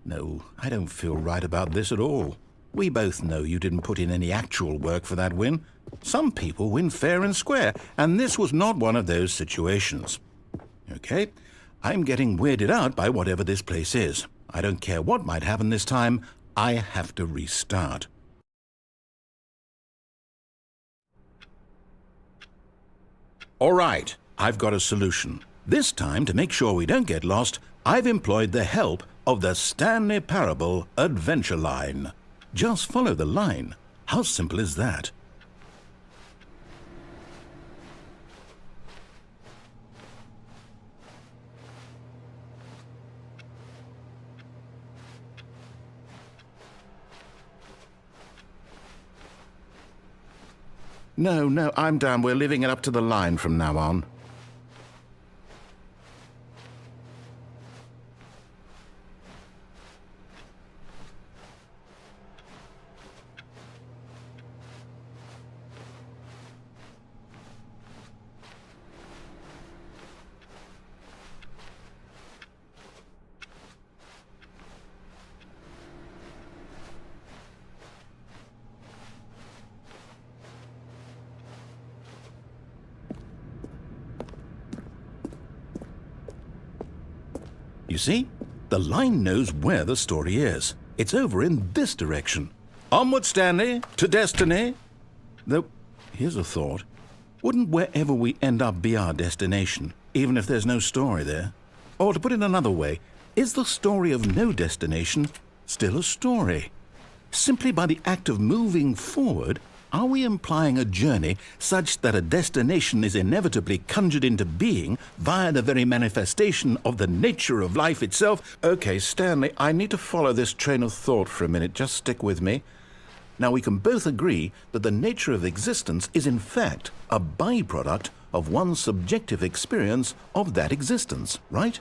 Speaker 5: no, I don't feel right about this at all. We both know you didn't put in any actual work for that win. Some people win fair and square, and this was not one of those situations. Okay, I'm getting weirded out by whatever this place is. I don't care what might happen this time, I have to restart. All right, I've got a solution. This time, to make sure we don't get lost, I've employed the help of the Stanley Parable Adventure Line. Just follow the line. How simple is that? No, I'm done. We're leaving it up to the line from now on. You see? The line knows where the story is. It's over in this direction. Onward, Stanley, to destiny. Though, here's a thought. Wouldn't wherever we end up be our destination, even if there's no story there? Or to put it another way, is the story of no destination still a story? Simply by the act of moving forward, are we implying a journey such that a destination is inevitably conjured into being via the very manifestation of the nature of life itself? Okay, Stanley, I need to follow this train of thought for a minute. Just stick with me. Now, we can both agree that the nature of existence is in fact a byproduct of one's subjective experience of that existence, right?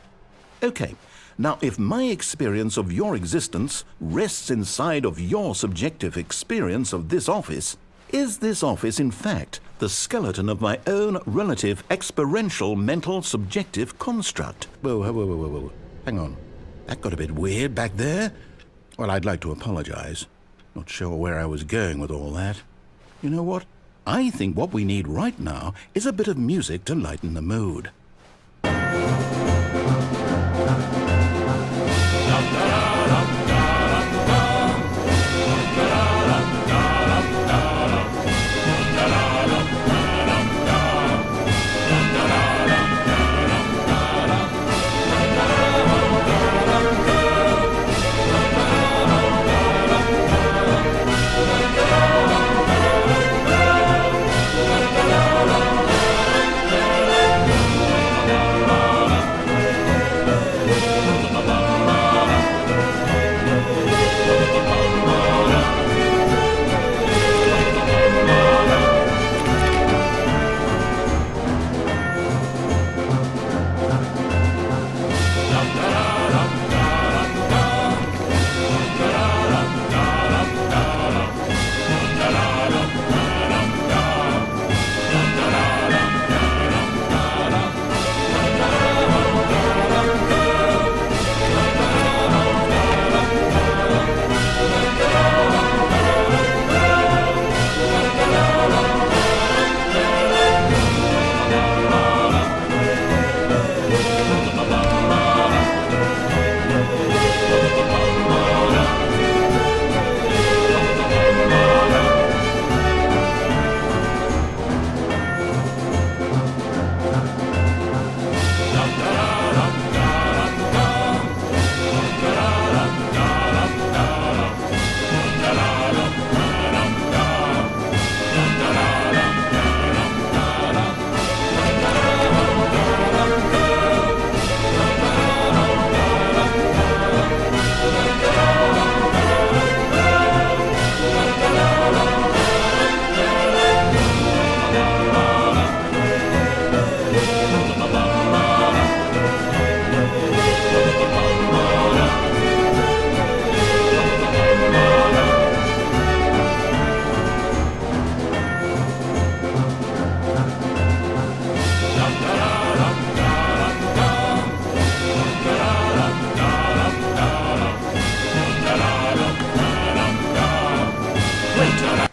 Speaker 5: Okay. Now, if my experience of your existence rests inside of your subjective experience of this office, is this office, in fact, the skeleton of my own relative experiential mental subjective construct? Whoa. Hang on. That got a bit weird back there. Well, I'd like to apologize. Not sure where I was going with all that. You know what? I think what we need right now is a bit of music to lighten the mood.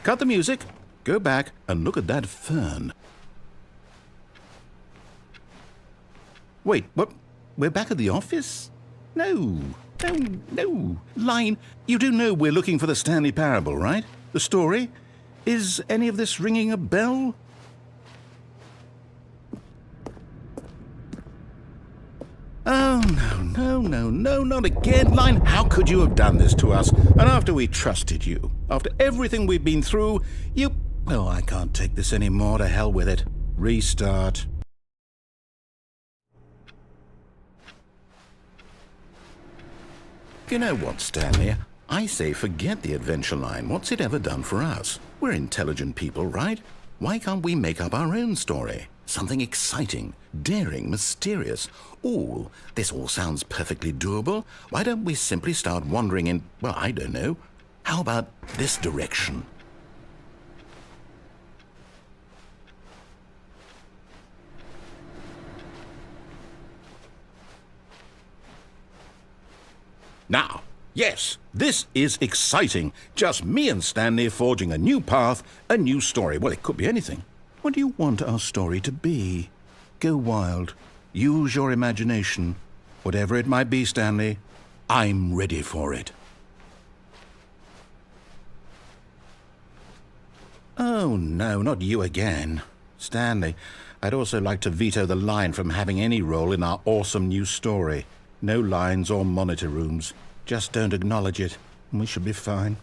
Speaker 5: cut the music, go back and look at that fern. Wait, what? We're back at the office? No. Line, you do know we're looking for the Stanley parable, right? The story? Is any of this ringing a bell? Oh, no, not again. Line, how could you have done this to us? And after we trusted you, after everything we've been through, you... Oh, I can't take this anymore. To hell with it. Restart. You know what, Stanley? I say forget the adventure line. What's it ever done for us? We're intelligent people, right? Why can't we make up our own story? Something exciting, daring, mysterious. Ooh, this all sounds perfectly doable. Why don't we simply start wandering in, well, I don't know. How about this direction? Now, yes, this is exciting. Just me and Stanley forging a new path, a new story. Well, it could be anything. What do you want our story to be? Go wild. Use your imagination. Whatever it might be, Stanley, I'm ready for it. Oh, no, not you again. Stanley, I'd also like to veto the line from having any role in our awesome new story. No lines or monitor rooms. Just don't acknowledge it, and we should be fine.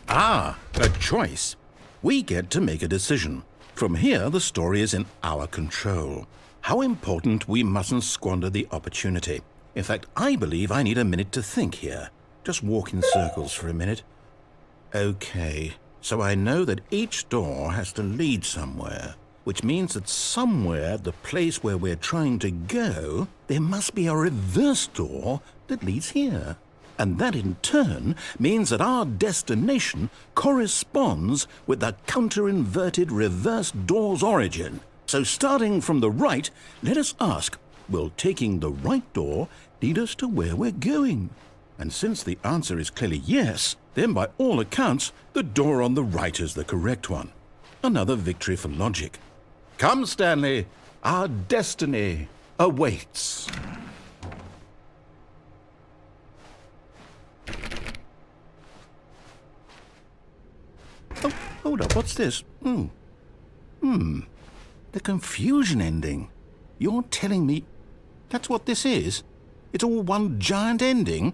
Speaker 5: Ah, a choice. We get to make a decision. From here, the story is in our control. How important we mustn't squander the opportunity. In fact, I believe I need a minute to think here. Just walk in circles for a minute. Okay, so I know that each door has to lead somewhere, which means that somewhere, the place where we're trying to go, there must be a reverse door that leads here. And that in turn means that our destination corresponds with the counter-inverted reverse door's origin. So starting from the right, let us ask, will taking the right door lead us to where we're going? And since the answer is clearly yes, then by all accounts, the door on the right is the correct one. Another victory for logic. Come, Stanley, our destiny awaits. Oh, hold up, what's this? The confusion ending. You're telling me that's what this is? It's all one giant ending?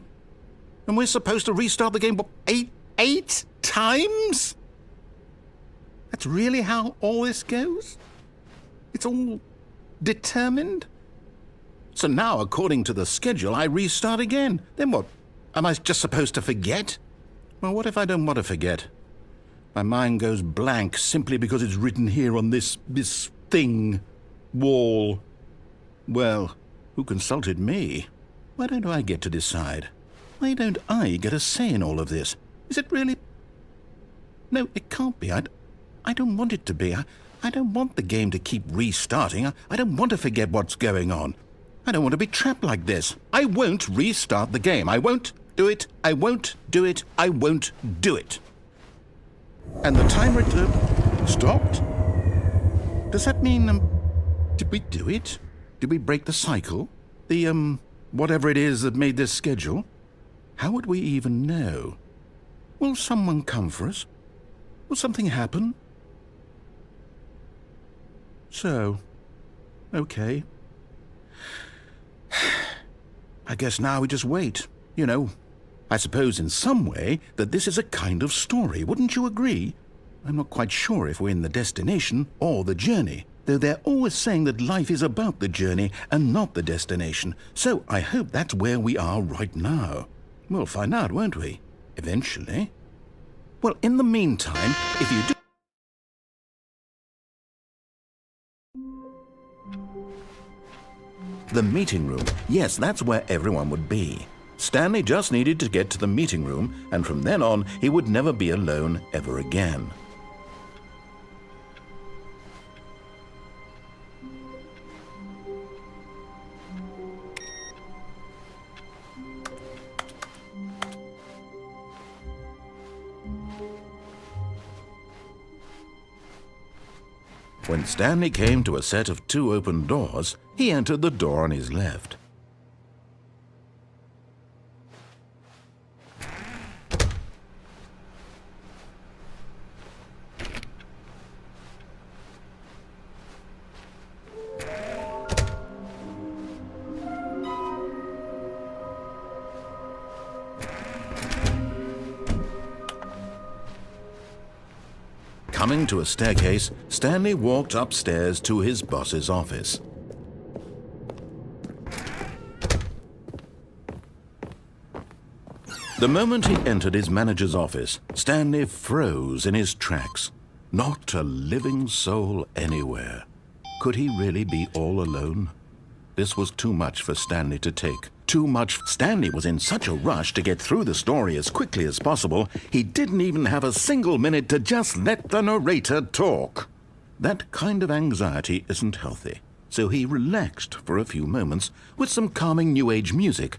Speaker 5: And we're supposed to restart the game, what, eight times? That's really how all this goes? It's all determined? So now, according to the schedule, I restart again. Then what? Am I just supposed to forget? Well, what if I don't want to forget? My mind goes blank simply because it's written here on this thing, wall. Well, who consulted me? Why don't I get to decide? Why don't I get a say in all of this? Is it really? No, it can't be. I don't want it to be. I don't want the game to keep restarting. I don't want to forget what's going on. I don't want to be trapped like this. I won't restart the game. I won't do it. I won't do it. I won't do it. And the timer stopped? Does that mean, did we do it? Did we break the cycle? The, whatever it is that made this schedule? How would we even know? Will someone come for us? Will something happen? So, okay. I guess now we just wait, you know. I suppose in some way that this is a kind of story, wouldn't you agree? I'm not quite sure if we're in the destination or the journey, though they're always saying that life is about the journey and not the destination, so I hope that's where we are right now. We'll find out, won't we? Eventually. Well, in the meantime, if you do... The meeting room. Yes, that's where everyone would be. Stanley just needed to get to the meeting room, and from then on, he would never be alone ever again. When Stanley came to a set of 2 open doors, he entered the door on his left. Coming to a staircase, Stanley walked upstairs to his boss's office. The moment he entered his manager's office, Stanley froze in his tracks. Not a living soul anywhere. Could he really be all alone? This was too much for Stanley to take. Too much. Stanley was in such a rush to get through the story as quickly as possible, he didn't even have a single minute to just let the narrator talk. That kind of anxiety isn't healthy, so he relaxed for a few moments with some calming New Age music.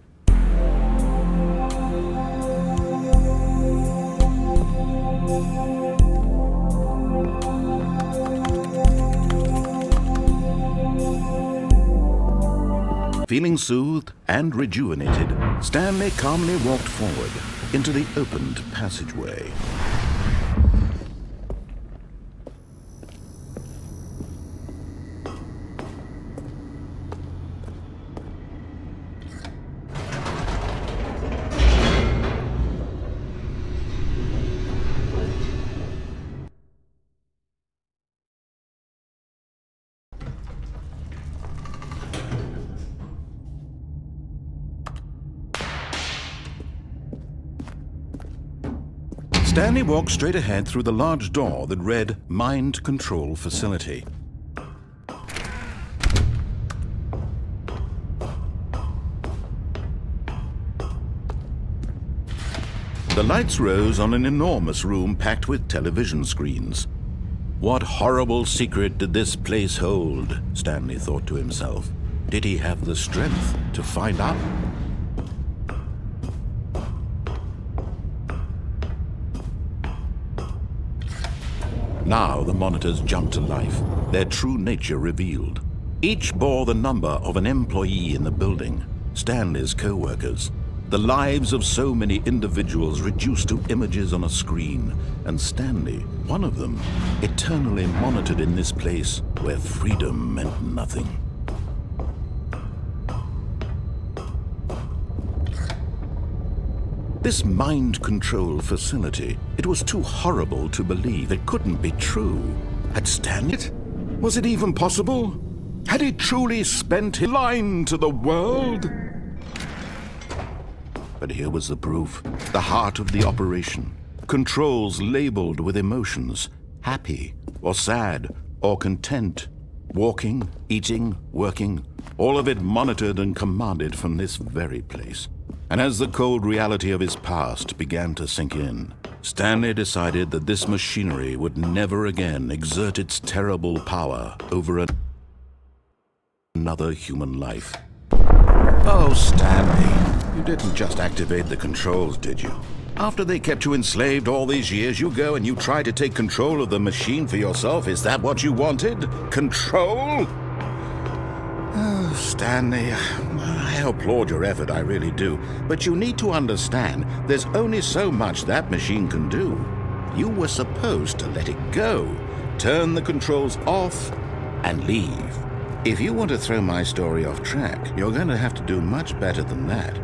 Speaker 5: Feeling soothed and rejuvenated, Stanley calmly walked forward into the opened passageway. Stanley walked straight ahead through the large door that read Mind Control Facility. The lights rose on an enormous room packed with television screens. What horrible secret did this place hold? Stanley thought to himself. Did he have the strength to find out? Now the monitors jumped to life, their true nature revealed. Each bore the number of an employee in the building, Stanley's co-workers. The lives of so many individuals reduced to images on a screen, and Stanley, one of them, eternally monitored in this place where freedom meant nothing. This mind control facility, it was too horrible to believe. It couldn't be true. Had Stanley? Was it even possible? Had he truly spent his line to the world? But here was the proof, the heart of the operation. Controls labeled with emotions, happy or sad or content. Walking, eating, working, all of it monitored and commanded from this very place. And as the cold reality of his past began to sink in, Stanley decided that this machinery would never again exert its terrible power over another human life. Oh, Stanley, you didn't just activate the controls, did you? After they kept you enslaved all these years, you go and you try to take control of the machine for yourself. Is that what you wanted? Control? Oh, Stanley, I applaud your effort, I really do. But you need to understand, there's only so much that machine can do. You were supposed to let it go, turn the controls off, and leave. If you want to throw my story off track, you're going to have to do much better than that.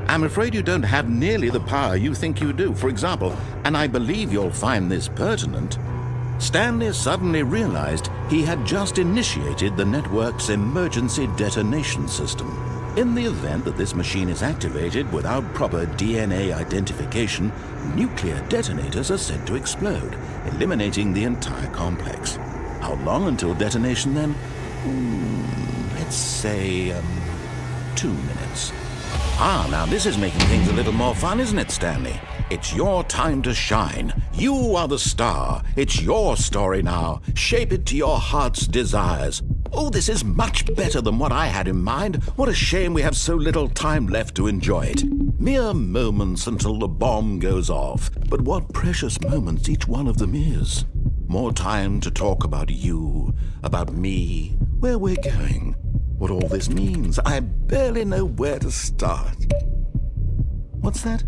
Speaker 5: I'm afraid you don't have nearly the power you think you do. For example, and I believe you'll find this pertinent, Stanley suddenly realized he had just initiated the network's emergency detonation system. In the event that this machine is activated without proper DNA identification, nuclear detonators are said to explode, eliminating the entire complex. How long until detonation then? Let's say 2 minutes. Ah, now this is making things a little more fun, isn't it, Stanley? It's your time to shine. You are the star. It's your story now. Shape it to your heart's desires. Oh, this is much better than what I had in mind. What a shame we have so little time left to enjoy it. Mere moments until the bomb goes off. But what precious moments each one of them is. More time to talk about you, about me, where we're going, what all this means. I barely know where to start. What's that?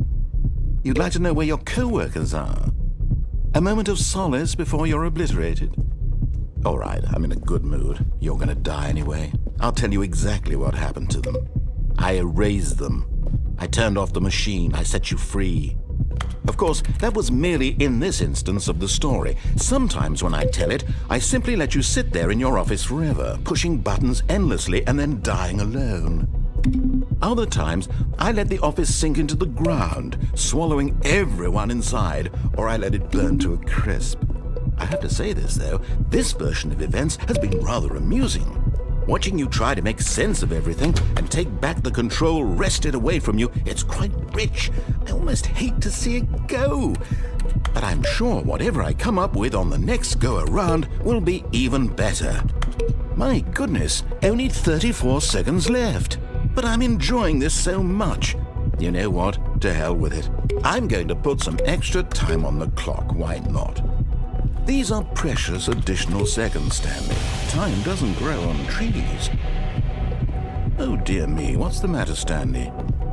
Speaker 5: You'd like to know where your co-workers are? A moment of solace before you're obliterated? All right, I'm in a good mood. You're gonna die anyway. I'll tell you exactly what happened to them. I erased them. I turned off the machine. I set you free. Of course, that was merely in this instance of the story. Sometimes when I tell it, I simply let you sit there in your office forever, pushing buttons endlessly and then dying alone. Other times, I let the office sink into the ground, swallowing everyone inside, or I let it burn to a crisp. I have to say this, though, this version of events has been rather amusing. Watching you try to make sense of everything and take back the control wrested away from you, it's quite rich. I almost hate to see it go. But I'm sure whatever I come up with on the next go-around will be even better. My goodness, only 34 seconds left. But I'm enjoying this so much. You know what? To hell with it. I'm going to put some extra time on the clock. Why not? These are precious additional seconds, Stanley. Time doesn't grow on trees. Oh dear me, what's the matter, Stanley?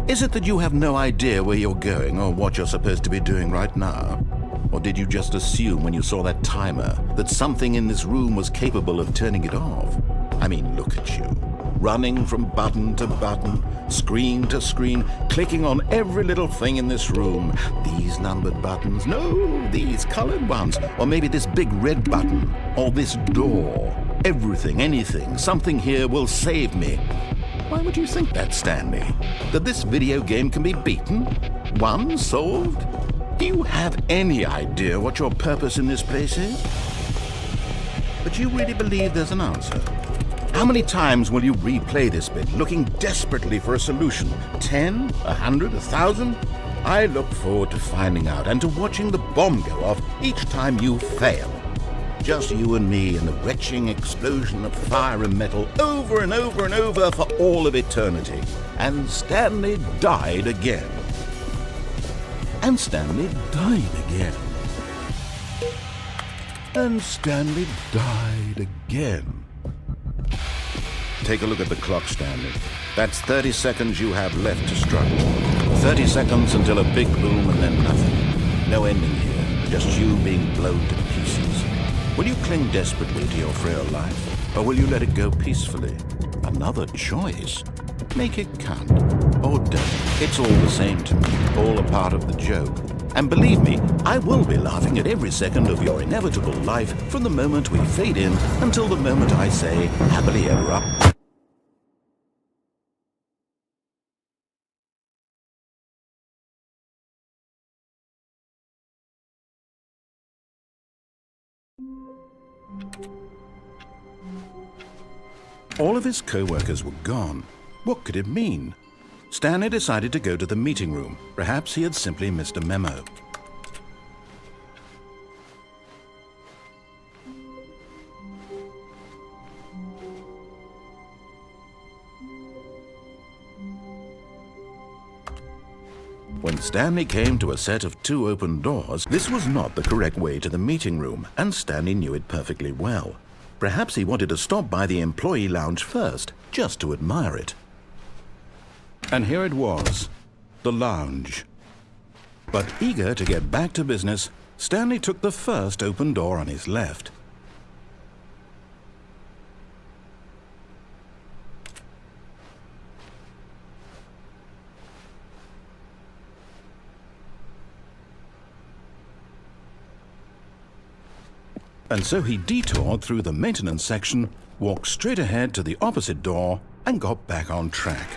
Speaker 5: Is it that you have no idea where you're going or what you're supposed to be doing right now? Or did you just assume when you saw that timer that something in this room was capable of turning it off? I mean, look at you. Running from button to button, screen to screen, clicking on every little thing in this room. These numbered buttons, no, these colored ones, or maybe this big red button, or this door. Everything, anything, something here will save me. Why would you think that, Stanley? That this video game can be beaten? Won? Solved? Do you have any idea what your purpose in this place is? But you really believe there's an answer? How many times will you replay this bit, looking desperately for a solution? 10? 100? 1,000? I look forward to finding out and to watching the bomb go off each time you fail. Just you and me and the retching explosion of fire and metal over and over and over for all of eternity. And Stanley died again. And Stanley died again. And Stanley died again. Take a look at the clock, Stanley. That's 30 seconds you have left to struggle. 30 seconds until a big boom and then nothing. No ending here, just you being blown to pieces. Will you cling desperately to your frail life, or will you let it go peacefully? Another choice. Make it count, or don't. It's all the same to me, all a part of the joke. And believe me, I will be laughing at every second of your inevitable life from the moment we fade in until the moment I say, happily ever up. All of his co-workers were gone. What could it mean? Stanley decided to go to the meeting room. Perhaps he had simply missed a memo. When Stanley came to a set of 2 open doors, this was not the correct way to the meeting room, and Stanley knew it perfectly well. Perhaps he wanted to stop by the employee lounge first, just to admire it. And here it was, the lounge. But eager to get back to business, Stanley took the first open door on his left. And so he detoured through the maintenance section, walked straight ahead to the opposite door, and got back on track.